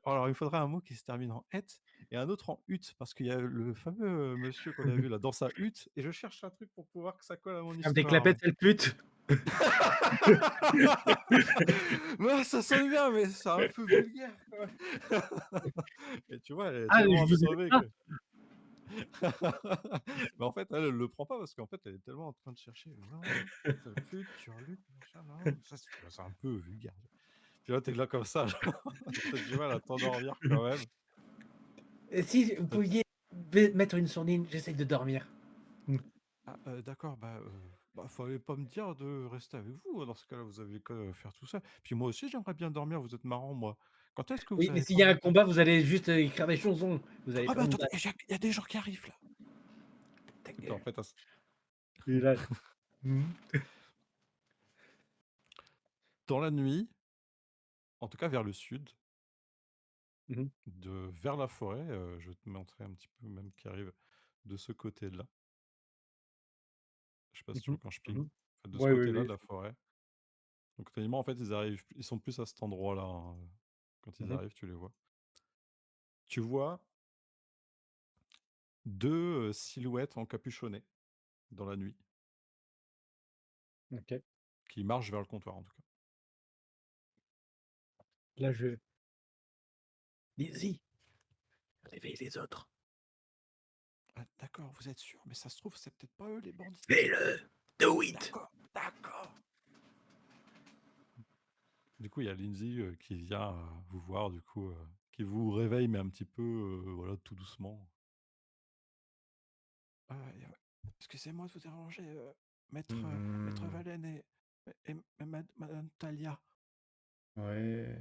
alors il faudrait un mot qui se termine en «ette» et un autre en «ut» parce qu'il y a le fameux, monsieur qu'on a vu là dans sa hutte et je cherche un truc pour pouvoir que ça colle à mon
Ferme tes
histoire, mais
clapettes, sale pute!
ouais, ça sonne bien, mais c'est un peu vulgaire, quoi. Et tu vois, elle est
Ah,
tellement
je vous aime
absorbée
pas!
que mais en fait, elle le prend pas parce qu'en fait, elle est tellement en train de chercher: «Non, sale pute, turlupe, machin, non». Ça, c'est un peu vulgaire. Tu vois, tu es là comme ça, genre, tu as du mal à t'endormir quand même.
Et si vous
Tu
pouviez mettre une sourdine, j'essaye de dormir. Mmh.
«Ah, d'accord, bah, fallait pas me dire de rester avec vous, dans ce cas-là, vous avez qu'à faire tout ça. Puis moi aussi, j'aimerais bien dormir, vous êtes marrant, moi. Quand est-ce que
Oui,
vous
mais
allez
s'il y a un
prendre
combat, vous allez juste, écrire des chansons. Vous allez
Ah
pas
bah,
vous
attendez,
battre.
il y a des gens qui arrivent, là!»
Ta
En
gueule.
fait,
Et là mmh
dans la nuit, en tout cas vers le sud,
mh. Mmh.
vers la forêt, je vais te montrer un petit peu même qui arrive de ce côté-là. Je sais pas si tu
Mmh
vois quand je
mh.
ping?
Mmh.
En de ce
Ouais, oui,
côté-là
oui.
de la forêt. Donc tellement, en fait, ils sont plus à cet endroit-là, hein, quand ils
Mmh.
arrivent, tu les vois. Tu vois 2 silhouettes encapuchonnées dans la nuit,
OK.
qui marchent vers le comptoir, en tout cas.
Là, je Lizzie, réveille les autres.
«Ah d'accord, vous êtes sûr? Mais ça se trouve, c'est peut-être pas eux les bandits?»
Fais-le! Do it!
«D'accord, d'accord!» Du coup, il y a Lindsay, qui vient, vous voir, du coup, qui vous réveille, mais un petit peu, voilà, tout doucement. «Ah, excusez-moi de vous déranger, Maître
Hmm,
Valen et Madame Talia,
ouais.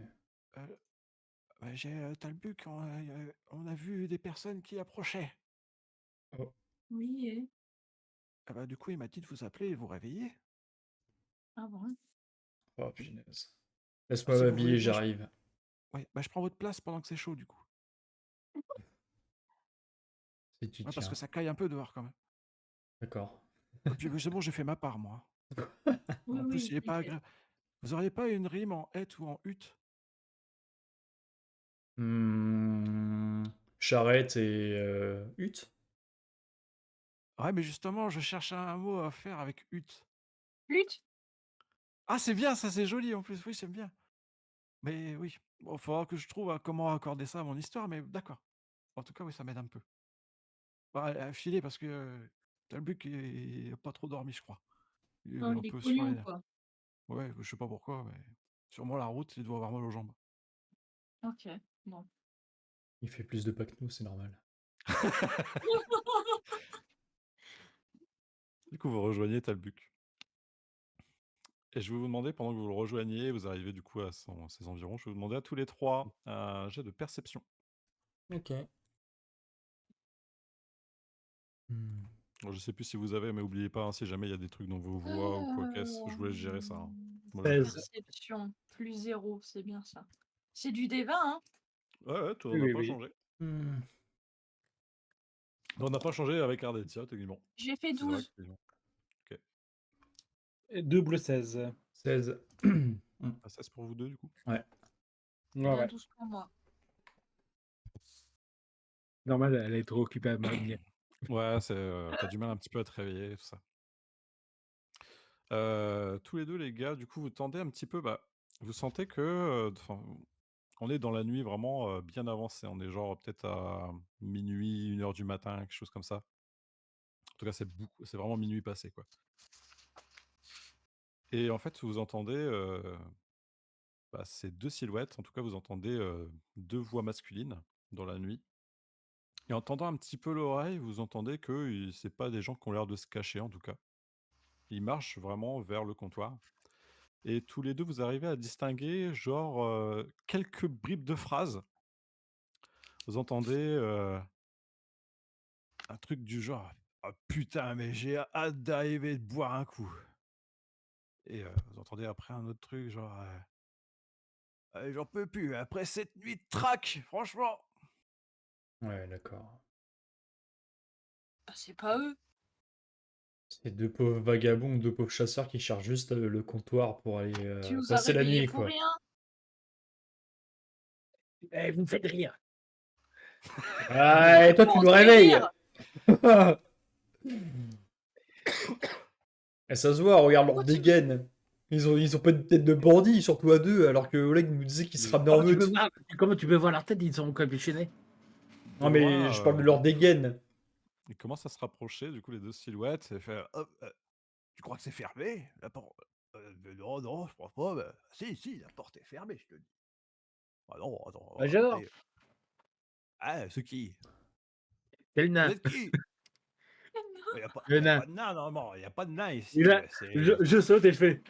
j'ai Talbuc, on a vu des personnes qui approchaient.
Oh,
Oui, et...
Ah bah, du coup, il m'a dit de vous appeler et vous réveiller.
Ah bon?
oh, punaise.
Ah,
Laisse-moi
si vous voulez
m'habiller,
bien,
j'arrive.
ouais, bah, je prends votre place pendant que c'est chaud, du coup.
Si tu
Ouais, parce que
tiens.
ça caille un peu dehors quand même.
D'accord.
Et puis, bah, c'est bon, j'ai fait ma part, moi.
Oui,
En plus,
oui,
il est pas
t'inquiète.
agréable. Vous auriez pas une rime en hête ou en hutte?
Hmm, charrette et hutte.
Ouais, mais justement, je cherche un mot à faire avec hutte.
Lutte?
Ah, c'est bien, ça, c'est joli en plus. Oui, j'aime bien. Mais oui, bon, faudra que je trouve comment accorder ça à mon histoire, mais d'accord. En tout cas, oui, ça m'aide un peu. Bah, filer parce que Talbuc, il a pas trop dormi, je crois. Il
Non,
est un
il est
peu sur les
couillon,
nerfs.
quoi.
Ouais, je sais pas pourquoi, mais sûrement la route, il doit avoir mal aux jambes.
Ok, bon.
Il fait plus de pas que nous, c'est normal.
Du coup, vous rejoignez Talbuc. Et je vais vous demander, pendant que vous le rejoignez, vous arrivez du coup à ses environs, je vais vous demander à tous les trois un jet de perception.
Ok. Hmm.
Bon, je sais plus si vous avez, mais oubliez pas, hein, si jamais il y a des trucs dans vos voix ou quoi qu'est-ce, je vous laisse gérer ça, hein. Moi, je fais ça.
16.
Perception, plus 0, c'est bien ça. C'est du D20, hein?
Ouais, ouais, toi, on
Oui,
n'a
oui,
pas
oui.
changé.
Hmm.
On n'a pas changé avec Ardezia, techniquement.
J'ai fait
C'est vrai que
12.
techniquement. Ok.
Et double 16.
16.
Ah, ça, c'est pour vous deux, du coup.
Ouais.
Ouais,
Bien
ouais.
12 pour moi.
Normal, elle est trop occupée à m'habiller.
Ouais, t'as du mal un petit peu à te réveiller et tout ça. Tous les deux, les gars, du coup, vous tendez un petit peu, bah, vous sentez que, enfin, on est dans la nuit vraiment bien avancée. On est genre peut-être à minuit, 1 heure du matin, quelque chose comme ça. En tout cas, c'est vraiment minuit passé, quoi. Et en fait, vous entendez bah, ces deux silhouettes, en tout cas, vous entendez deux voix masculines dans la nuit. Et en tendant un petit peu l'oreille, vous entendez que c'est pas des gens qui ont l'air de se cacher, en tout cas. Ils marchent vraiment vers le comptoir. Et tous les deux, vous arrivez à distinguer, genre, quelques bribes de phrases. Vous entendez un truc du genre: «Ah putain, mais j'ai hâte d'arriver de boire un coup» et vous entendez après un autre truc genre: J'en peux plus après cette nuit de traque, franchement!»
Ouais, d'accord.
Bah, c'est pas eux.
C'est deux pauvres vagabonds, deux pauvres chasseurs qui cherchent juste le comptoir pour aller
Tu nous as
passer la
réveillés
nuit,
pour
quoi.
rien.
Eh, vous me faites rire.
Ah, et toi, tu
On
nous
te fait
réveilles!
rire.
Et ça se voit, regarde leur
Pourquoi tu...
dégaine. Ils ont pas une tête de bandit, surtout à deux, alors que Oleg nous disait qu'ils se
Mais
ramenaient en meute.
Comment tu peux voir leur tête? Ils sont capuchonnés.
de
Non, mais je parle
loin,
de leur dégaine.
ils commencent à se rapprocher, du coup, les 2 silhouettes et faire: «Hop, tu crois que c'est fermé la porte?» Non, non, je crois pas, bah, si, si, la porte est fermée, je te dis». «Ah non, attends,
Bah, j'adore.
après» «Ah, c'est qui?
C'est le
Vous
nain.
êtes qui?» Il
Le
y a
nain.
pas de nain, normalement, il y a pas de nain
Et
ici,
là, je saute et je fais.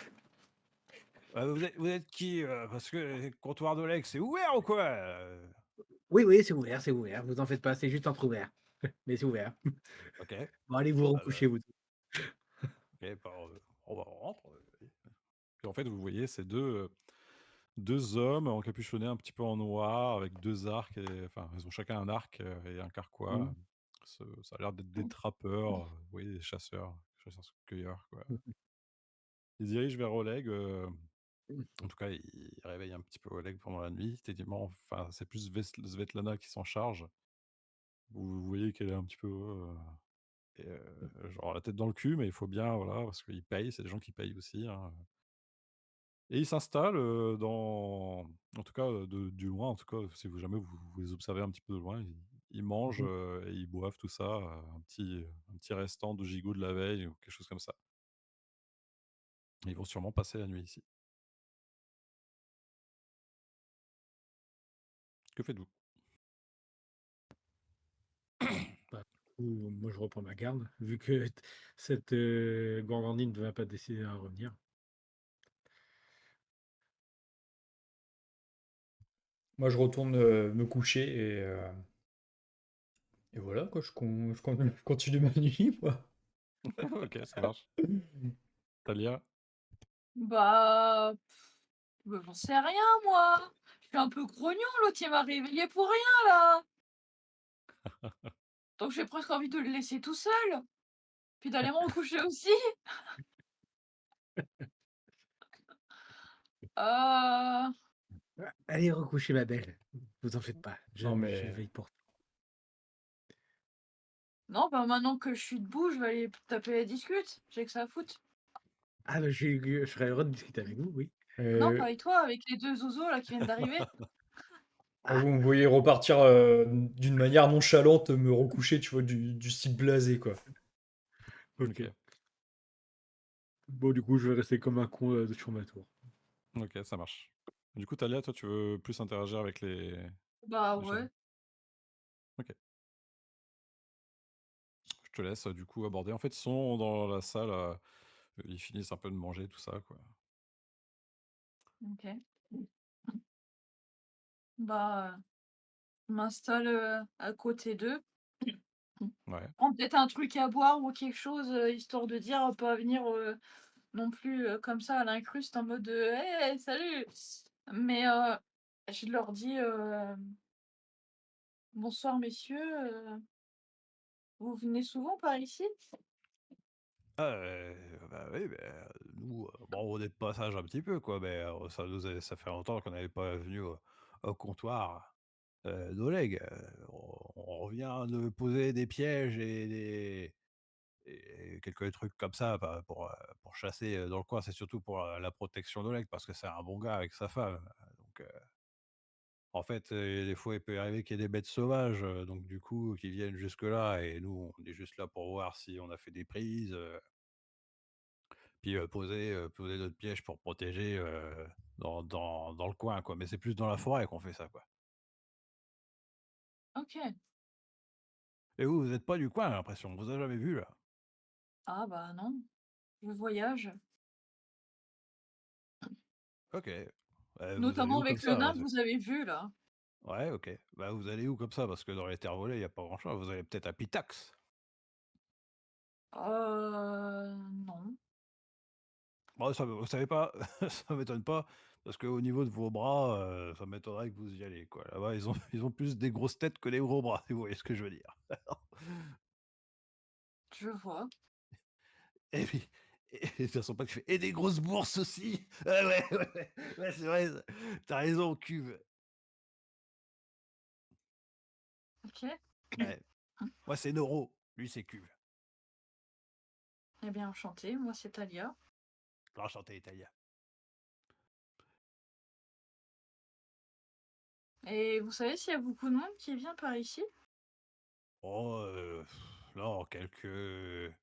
vous êtes qui, parce que le comptoir d'Oleg, c'est ouvert ou quoi,
Oui, oui, c'est ouvert. Vous en faites pas, c'est juste entrouvert. Mais c'est ouvert.
OK,
Bon, allez vous
bah,
recoucher, vous.
OK, bah, on rentre, et en fait, vous voyez ces 2 hommes encapuchonnés un petit peu en noir avec 2 arcs et enfin, ils ont chacun un arc, et un carquois.
Mmh.
Ça a l'air d'être des trappeurs, vous voyez, des chasseurs-cueilleurs, quoi. Ils se dirigent vers Oleg, en tout cas, ils réveillent un petit peu Oleg pendant la nuit. Techniquement, enfin, c'est plus Svetlana qui s'en charge. Vous voyez qu'elle est un petit peu, genre la tête dans le cul, mais il faut bien, voilà, parce qu'ils payent, c'est des gens qui payent aussi, hein. Et ils s'installent, en tout cas, du loin, en tout cas, si vous jamais vous les observez un petit peu de loin, ils mangent,
Mmh.
et ils boivent tout ça, un petit restant de gigot de la veille ou quelque chose comme ça. Ils vont sûrement passer la nuit ici. Que faites-vous?
Bah, coup, moi, je reprends ma garde, vu que cette gourgandine ne va pas décider à revenir.
Moi, je retourne me coucher et voilà, quoi. Je continue ma nuit, moi.
Ok, ça marche. Talia?
Bah, j'en sais rien, moi. Je suis un peu grognon, l'autre, il m'a réveillé pour rien, là. Donc j'ai presque envie de le laisser tout seul, puis d'aller me recoucher aussi. Euh,
Allez, recoucher, ma belle. Vous en faites pas.
Non,
Je
mais
veille pour toi.
non, bah maintenant que je suis debout, je vais aller taper la discute. J'ai que ça à foutre.
Ah, bah, je serais heureux de discuter avec vous, oui.
Non, pas
euh,
avec toi, avec les deux zozos là qui viennent d'arriver.
Ah,
vous me voyez repartir d'une manière nonchalante, me recoucher, tu vois, du style blasé, quoi.
ok.
Ok,
Bon, du coup, je vais rester comme un con sur ma tour.
ok, ça marche. Du coup, Talia, toi, tu veux plus interagir avec
Bah
les chats?
ouais.
Ok. Je te laisse, du coup, aborder. En fait, ils sont dans la salle, ils finissent un peu de manger, tout ça, quoi.
Ok. Bah, je m'installe à côté d'eux.
Ouais.
Prends peut-être un truc à boire ou quelque chose, histoire de dire, pas venir non plus comme ça à l'incruste en mode hey, salut! Mais je leur dis bonsoir messieurs, vous venez souvent par ici?
Ah, bah, oui, nous, bon, on est de passage un petit peu, quoi, mais ça fait longtemps qu'on n'avait pas venu au comptoir, d'Oleg. On revient de poser des pièges et quelques trucs comme ça, bah, pour chasser, dans le coin. C'est surtout pour, la protection d'Oleg parce que c'est un bon gars avec sa femme, donc en fait, des fois, il peut arriver qu'il y ait des bêtes sauvages, donc du coup, qui viennent jusque là et nous, on est juste là pour voir si on a fait des prises, puis, poser notre piège pour protéger, dans le coin, quoi. Mais c'est plus dans la forêt qu'on fait ça, quoi.
OK.
Et vous, vous êtes pas du coin, j'ai l'impression. On vous a jamais vu, là?
Ah bah non, je voyage.
OK. Vous allez
Notamment
où comme
avec le
ça?
nain que vous avez vu là.
Ouais, OK. Bah, vous allez où comme ça? Parce que dans les terres volées, il y a pas grand-chose. Vous allez peut-être à Pitax?
Non.
Bah, ça vous savez pas? Ça m'étonne pas parce qu'au niveau de vos bras, ça m'étonnerait que vous y allez, quoi. Là-bas, ils ont plus des grosses têtes que des gros bras, si vous voyez ce que je veux dire.
Je vois.
Et puis et ça sent pas que tu fais: «Et des grosses bourses aussi!» Ouais, ouais, ouais, ouais, ouais, c'est vrai, tu raison, cuve.
OK.
Ouais. Moi, c'est Noro, lui, c'est cuve.
Eh bien enchanté, moi c'est Talia.
Enchanté, italien.
Et vous savez s'il y a beaucoup de monde qui vient par ici?
Oh, non, quelques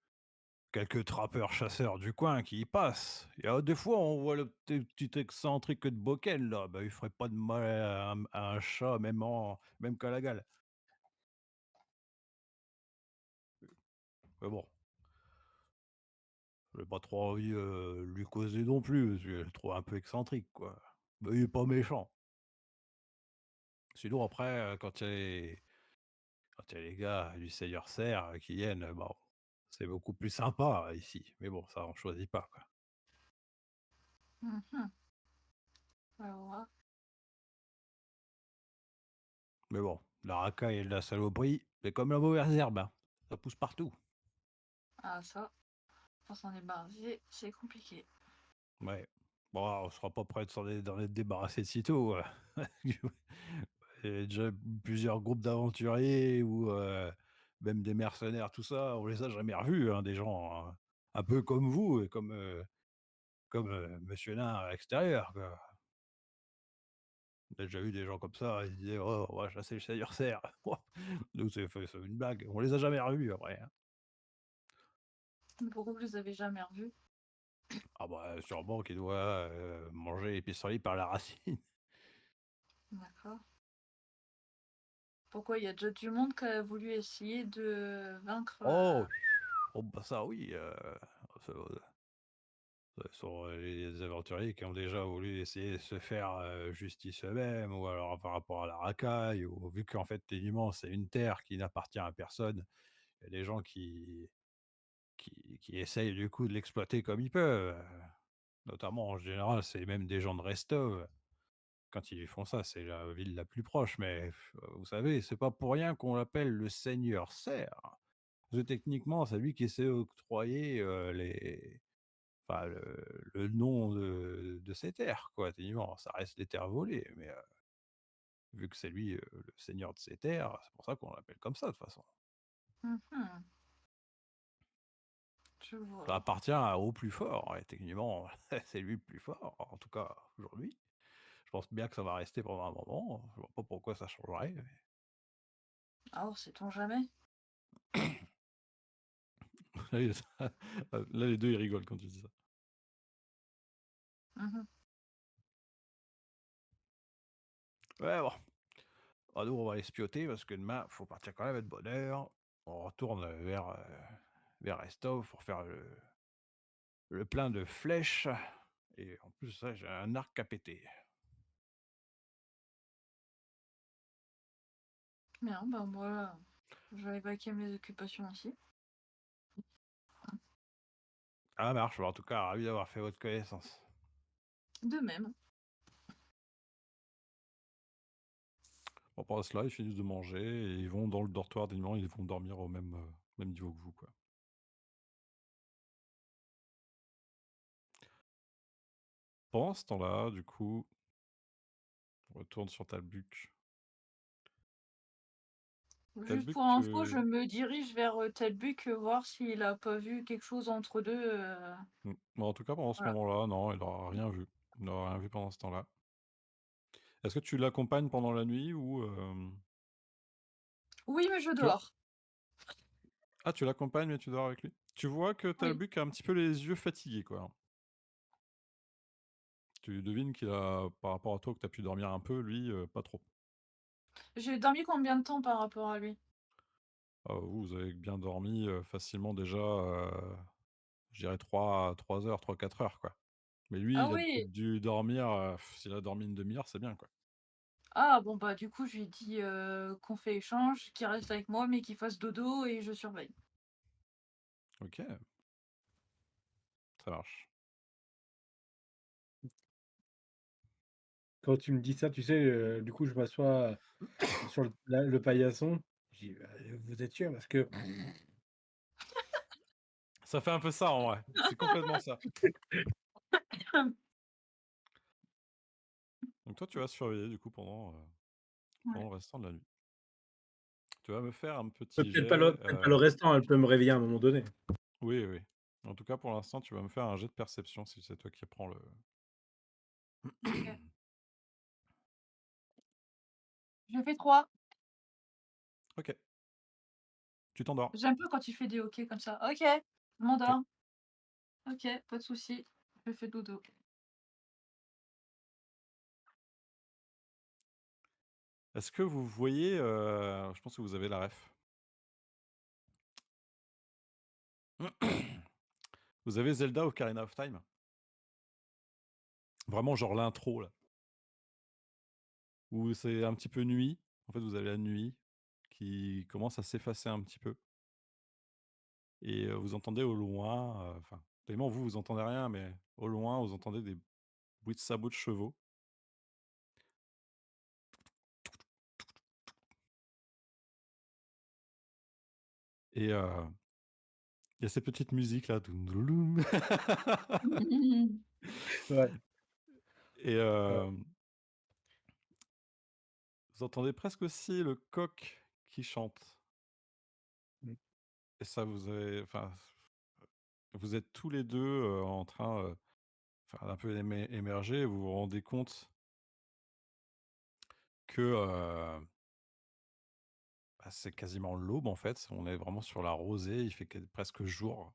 trappeurs chasseurs du coin qui y passent. Il y a des fois, on voit le petit excentrique de Boken, là, bah, il ferait pas de mal à un chat, même qu'à la gale. Mais bon, j'ai pas trop envie, de lui causer non plus, parce que je le trouve un peu excentrique, quoi. Mais il est pas méchant. Sinon après, quand il y a les gars du Seigneur Serre, qui viennent, bon, c'est beaucoup plus sympa, ici. Mais bon, ça, on choisit pas, quoi.
Mhm. Alors là,
Mais bon, la racaille et la saloperie, c'est comme la mauvaise herbe, hein, ça pousse partout.
ah ça, pour s'en débarrasser, c'est compliqué.
Ouais. Bon, on sera pas prêt d'en être débarrassé de sitôt, Il y a déjà plusieurs groupes d'aventuriers ou même des mercenaires, tout ça, on les a jamais revus, hein, des gens, un peu comme vous et comme monsieur Nain à l'extérieur, quoi. On a déjà vu des gens comme ça, ils disaient: «Oh, on va chasser le seigneur Serre». Nous, c'est une blague, on les a jamais revus après, hein.
Pourquoi vous les avez jamais revus?
Ah bah, sûrement qu'il doit, manger les pissenlits par la racine.
D'accord. Pourquoi? Il y a déjà du monde qui a voulu essayer de vaincre,
Oh! Oh bah ça oui, ce ce sont, les aventuriers qui ont déjà voulu essayer de se faire, justice eux-mêmes ou alors par rapport à la racaille ou vu qu'en fait techniquement c'est une terre qui n'appartient à personne, il y a des gens qui essayent du coup de l'exploiter comme ils peuvent, notamment en général c'est même des gens de Restov. Quand ils font ça, c'est la ville la plus proche, mais vous savez, c'est pas pour rien qu'on l'appelle le seigneur Serre. Parce que techniquement, c'est lui qui s'est octroyé, enfin le nom de ces terres, quoi, techniquement. Ça reste les terres volées, mais vu que c'est lui, le seigneur de ces terres, c'est pour ça qu'on l'appelle comme ça, de toute façon.
Mmh. Je
Ça
vois.
appartient au plus fort et techniquement, c'est lui le plus fort, en tout cas aujourd'hui. Je pense bien que ça va rester pendant un moment, je vois pas pourquoi ça changerait.
Alors, sait-on jamais?
Là, là, les 2 ils rigolent quand tu dis ça.
Mmh.
Ouais, bon. Bah, nous, on va aller se pioter parce que demain, faut partir quand même à de bonne heure. On retourne, vers Restov pour faire le plein de flèches et en plus, ça, j'ai un arc à péter.
Bien, bah, moi, je vais vaquer à mes occupations aussi.
Ça marche, bah, en tout cas, ravi d'avoir fait votre connaissance.
De même.
Bon, pendant cela, ils finissent de manger et ils vont dans le dortoir des ils vont dormir au même niveau que vous, quoi. Pendant ce temps-là, du coup, on retourne sur Talbuc.
Juste
Talbuc,
pour info, je me dirige vers, Telbuck, voir s'il a pas vu quelque chose entre 2.
bah, en tout cas, pendant ce
Voilà.
moment-là, non, il n'aura rien vu. Il n'aura rien vu pendant ce temps-là. Est-ce que tu l'accompagnes pendant la nuit ou
Oui, mais je
tu vois?
dors.
Ah, tu l'accompagnes, mais tu dors avec lui? Tu vois que
Oui.
Talbuk a un petit peu les yeux fatigués, quoi, hein. Tu devines qu'il a par rapport à toi que tu as pu dormir un peu, lui, pas trop.
J'ai dormi combien de temps par rapport à lui?
Vous avez bien dormi, facilement déjà, je dirais 3 heures, 3-4 heures, quoi. Mais lui,
Ah
il a
oui!
peut-être dû dormir, s'il a dormi une demi heure, c'est bien, quoi.
Ah bon, bah, du coup, je lui dis, qu'on fait échange, qu'il reste avec moi, mais qu'il fasse dodo et je surveille.
OK, ça marche.
Quand tu me dis ça, tu sais, du coup, je m'assois sur le paillasson. Je dis: «Bah, vous êtes sûr?» parce que
Ça fait un peu ça, en vrai. C'est complètement ça. Donc toi, tu vas surveiller, du coup, pendant
Ouais.
le restant de la nuit. Tu vas me faire un
ouais,
petit jet,
peut-être pas le restant, elle peut me réveiller à un moment donné.
oui, oui. En tout cas, pour l'instant, tu vas me faire un jet de perception si c'est toi qui prends le
OK. J'ai fait 3.
OK, tu t'endors.
J'aime pas quand tu fais des OK comme ça. OK, je
OK.
m'endors. OK, pas de souci. Je fais dodo.
Est-ce que vous voyez, je pense que vous avez la ref. Vous avez Zelda Ocarina of Time? Vraiment genre l'intro là, où c'est un petit peu nuit. En fait, vous avez la nuit qui commence à s'effacer un petit peu et vous entendez au loin, enfin, tellement vous, vous entendez rien, mais au loin, vous entendez des bruits de sabots de chevaux et il y a ces petites musiques là, doum douloum
Ouais,
et
ouais.
vous entendez presque aussi le coq qui chante
Mmh.
et ça vous avez enfin, vous êtes tous les 2 en train, enfin un peu émergés, vous vous rendez compte que, bah, c'est quasiment l'aube en fait. On est vraiment sur la rosée, il fait presque jour.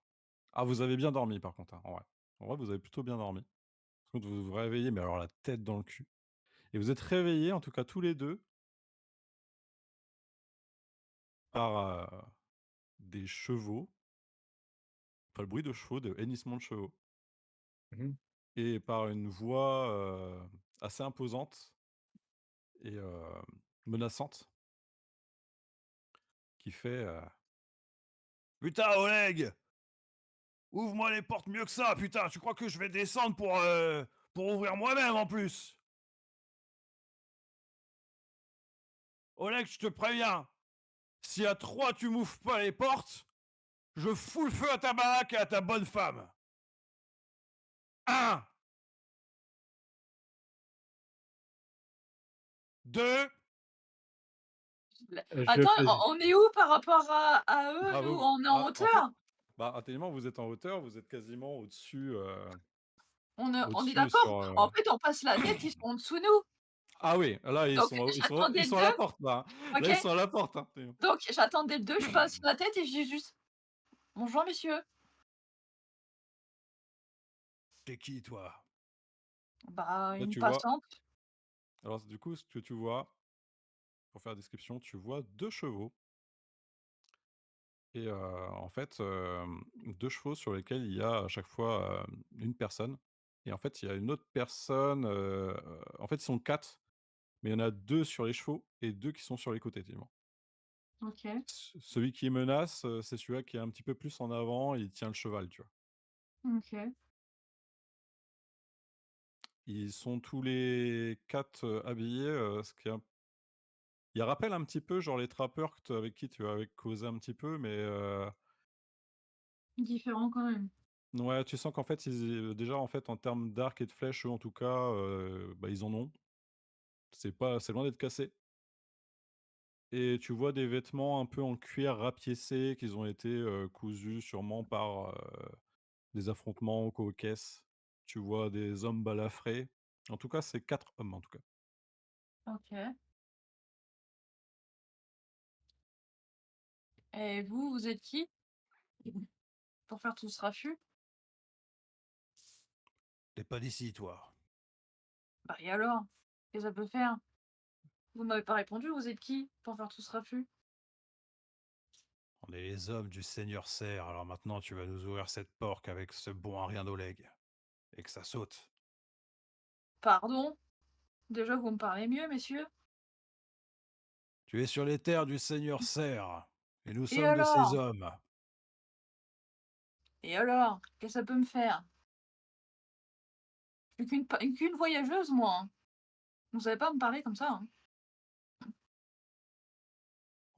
Ah, vous avez bien dormi par contre, hein, en vrai. En vrai, vous avez plutôt bien dormi. Par contre, vous vous réveillez, mais alors la tête dans le cul et vous êtes réveillés, en tout cas tous les 2 par, des chevaux, enfin le bruit de chevaux, de hennissement de chevaux
Mmh.
et par une voix, assez imposante et menaçante qui fait: «Putain Oleg! Ouvre-moi les portes mieux que ça, putain! Tu crois que je vais descendre pour ouvrir moi-même en plus? Oleg, je te préviens, si à 3 tu m'ouvres pas les portes, je fous le feu à ta baraque et à ta bonne femme! 1, 2,
Je
Attends,
fais
on est où par rapport à eux?
bah,
Nous,
vous
on est en
bah, en fait,
hauteur?
bah, tellement vous êtes en hauteur, vous êtes quasiment au-dessus,
On est
au-dessus
d'accord?
sur,
En fait, on passe la tête, ils sont en dessous nous.
ah oui, là,
Donc
ils
j'attendais le
sont à la
2,
porte, là, hein. Là,
OK?
ils sont à la porte, hein.
Donc j'attendais le 2, je passe la tête et je dis juste: «Bonjour messieurs».
Tu qui, toi?
Bah,
Là,
une
tu vois
passante.
alors du coup, ce que tu vois, pour faire la description, tu vois 2 chevaux et en fait, 2 chevaux sur lesquels il y a à chaque fois, une personne et en fait, il y a une autre personne, en fait, ils sont 4, mais il y en a 2 sur les chevaux et 2 qui sont sur les côtés, effectivement.
OK,
Celui qui menace, c'est celui-là qui est un petit peu plus en avant, il tient le cheval, tu vois?
OK.
Ils sont tous les 4 habillés, ce qui est un il rappelle un petit peu genre les trappeurs avec qui tu avais causé un petit peu, mais
Différent quand même.
ouais, tu sens qu'en fait, déjà, en fait, en termes d'arcs et de flèches, eux, en tout cas, bah, ils en ont. C'est loin d'être cassé et tu vois des vêtements un peu en cuir rapiécé qu'ils ont été, cousus sûrement par, des affrontements au Caucase. Tu vois des hommes balafrés. En tout cas, c'est 4 hommes, en tout cas.
OK. Et vous, vous êtes qui? Pour faire tout ce raffut?
Tu pas d'ici, toi?
Bah et alors? Qu'est-ce que ça peut faire? Vous m'avez pas répondu, vous êtes qui? Pour faire tout ce raffut?
On est les hommes du seigneur Serre, alors maintenant tu vas nous ouvrir cette porte avec ce bon à rien d'Oleg. Et que ça saute.
Pardon? Déjà vous me parlez mieux, messieurs?
Tu es sur les terres du seigneur Serre, et nous
Et
sommes de ses
alors?
hommes.
Et alors? Qu'est-ce que ça peut me faire? Je suis qu'une voyageuse moi, hein. Vous savez pas me parler comme ça, hein.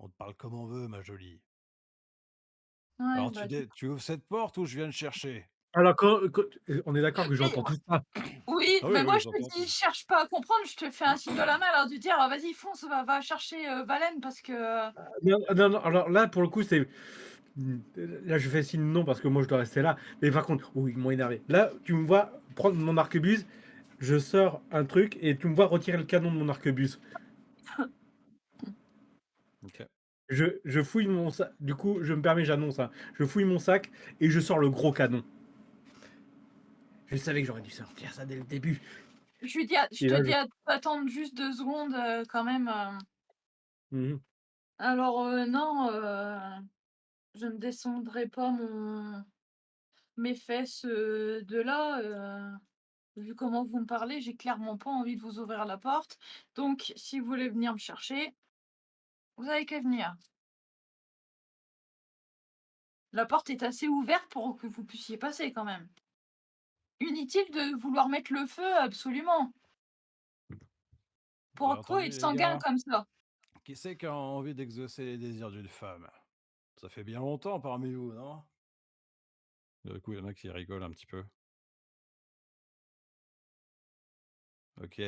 On te parle comme on veut, ma jolie.
Ouais,
Alors
bah du coup
tu ouvres cette porte ou je viens te chercher?
alors quand on est d'accord que
oui,
j'entends tout ça?
oui,
Ah oui,
mais moi
oui,
je te
j'entends
dis:
tout.
«Cherche pas à comprendre», je te fais un signe de la main, alors de dire: «Ah vas-y fonce, va chercher, Valène parce que,
Non, non, non, alors là, pour le coup, c'est là, je fais signe non parce que moi, je dois rester là. Mais par contre, oui, ils m'ont énervé. Là, tu me vois prendre mon arquebuse, je sors un truc et tu me vois retirer le canon de mon arquebuse.
OK.
Je fouille mon sac. Du coup, je me permets, j'annonce, hein. Je fouille mon sac et je sors le gros canon. Je savais que j'aurais dû sortir ça dès le début.
je
Et
te
là,
dis d'attendre juste 2 secondes, quand même,
mmh.
alors, non, je ne descendrai pas mes fesses, de là, vu comment vous me parlez, j'ai clairement pas envie de vous ouvrir la porte. Donc si vous voulez venir me chercher, vous avez qu'à venir. La porte est assez ouverte pour que vous puissiez passer quand même. Inutile de vouloir mettre le feu absolument.
Vous avez
Pourquoi
entendu
être
les
sanguin
gars?
comme ça?
Qui c'est qui a envie d'exaucer les désirs d'une femme? Ça fait bien longtemps parmi vous, non? Du coup, il y en a qui rigolent un petit peu. OK,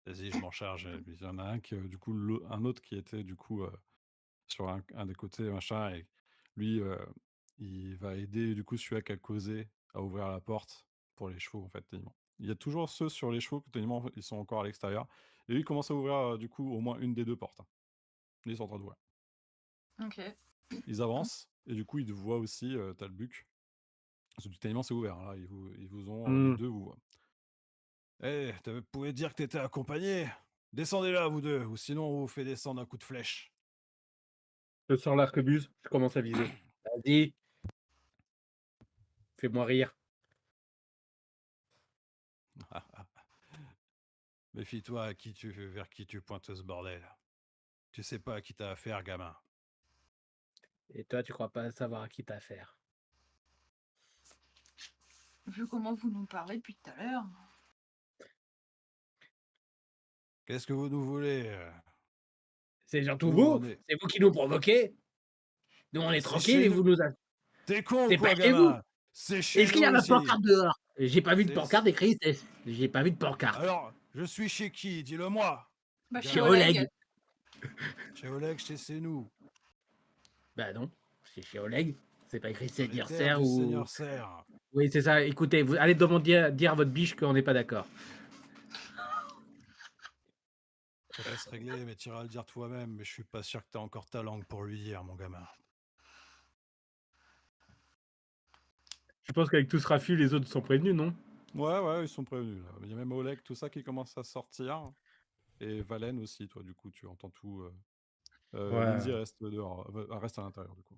vas-y, je m'en charge. Et puis il y en a un qui, du coup, un autre qui était du coup, sur un des côtés machin et lui, il va aider du coup celui-là qui a causé à ouvrir la porte pour les chevaux en fait, tellement. Il y a toujours ceux sur les chevaux que tellement ils sont encore à l'extérieur et lui il commence à ouvrir, du coup au moins une des 2 portes, hein. Ils sont en train d'ouvrir.
OK.
Ils avancent et du coup ils te voient aussi, tu le buc. Parce que tellement c'est ouvert, hein, là, ils vous ont, les
Mmh.
2 vous voient. «Eh, tu pouvais dire que t'étais accompagné? Descendez là vous 2 ou sinon on vous fait descendre un coup de flèche».
Je sors l'arquebuse, je commence à viser. Vas-y, fais-moi rire.
Méfie-toi vers qui tu pointes ce bordel. Tu sais pas à qui t'as affaire, gamin.
Et toi, tu crois pas savoir à qui t'as affaire.
Vu comment vous nous parlez depuis tout à l'heure.
Qu'est-ce que vous nous voulez
C'est surtout
Nous,
vous,
on est...
c'est vous qui nous provoquez. Nous, on est
C'est
tranquilles
chez
et
nous.
vous nous...
T'es con ou
C'est pas
quoi,
chez vous.
gamin? C'est chez
Est-ce qu'il y a
nous
la
ici.
pancarte dehors? J'ai pas vu de
C'est-
pancarte écrite. J'ai pas vu de pancarte.
Alors, je suis chez qui? Dis-le-moi.
Bah,
Chez
chez
Gamin.
Oleg.
Oleg.
Chez Oleg, chez nous.
Bah non, c'est chez Oleg. C'est pas écrit
Dans les
Seigneur
terres
Serre
du
ou...
Seigneur Serre.
Oui, c'est ça. Écoutez, vous allez demander dire à votre biche qu'on n'est pas d'accord.
Ça peut se régler, mais t'iras le dire toi-même. Mais je suis pas sûr que t'as encore ta langue pour lui dire, mon gamin.
Je pense qu'avec tout ce raffut, les autres sont prévenus, non?
Ouais, ils sont prévenus. Là. Il y a même Oleg, tout ça qui commence à sortir. Et Valen aussi, toi, du coup, tu entends tout.
Ouais.
Lindsay reste dehors, reste à l'intérieur, du coup.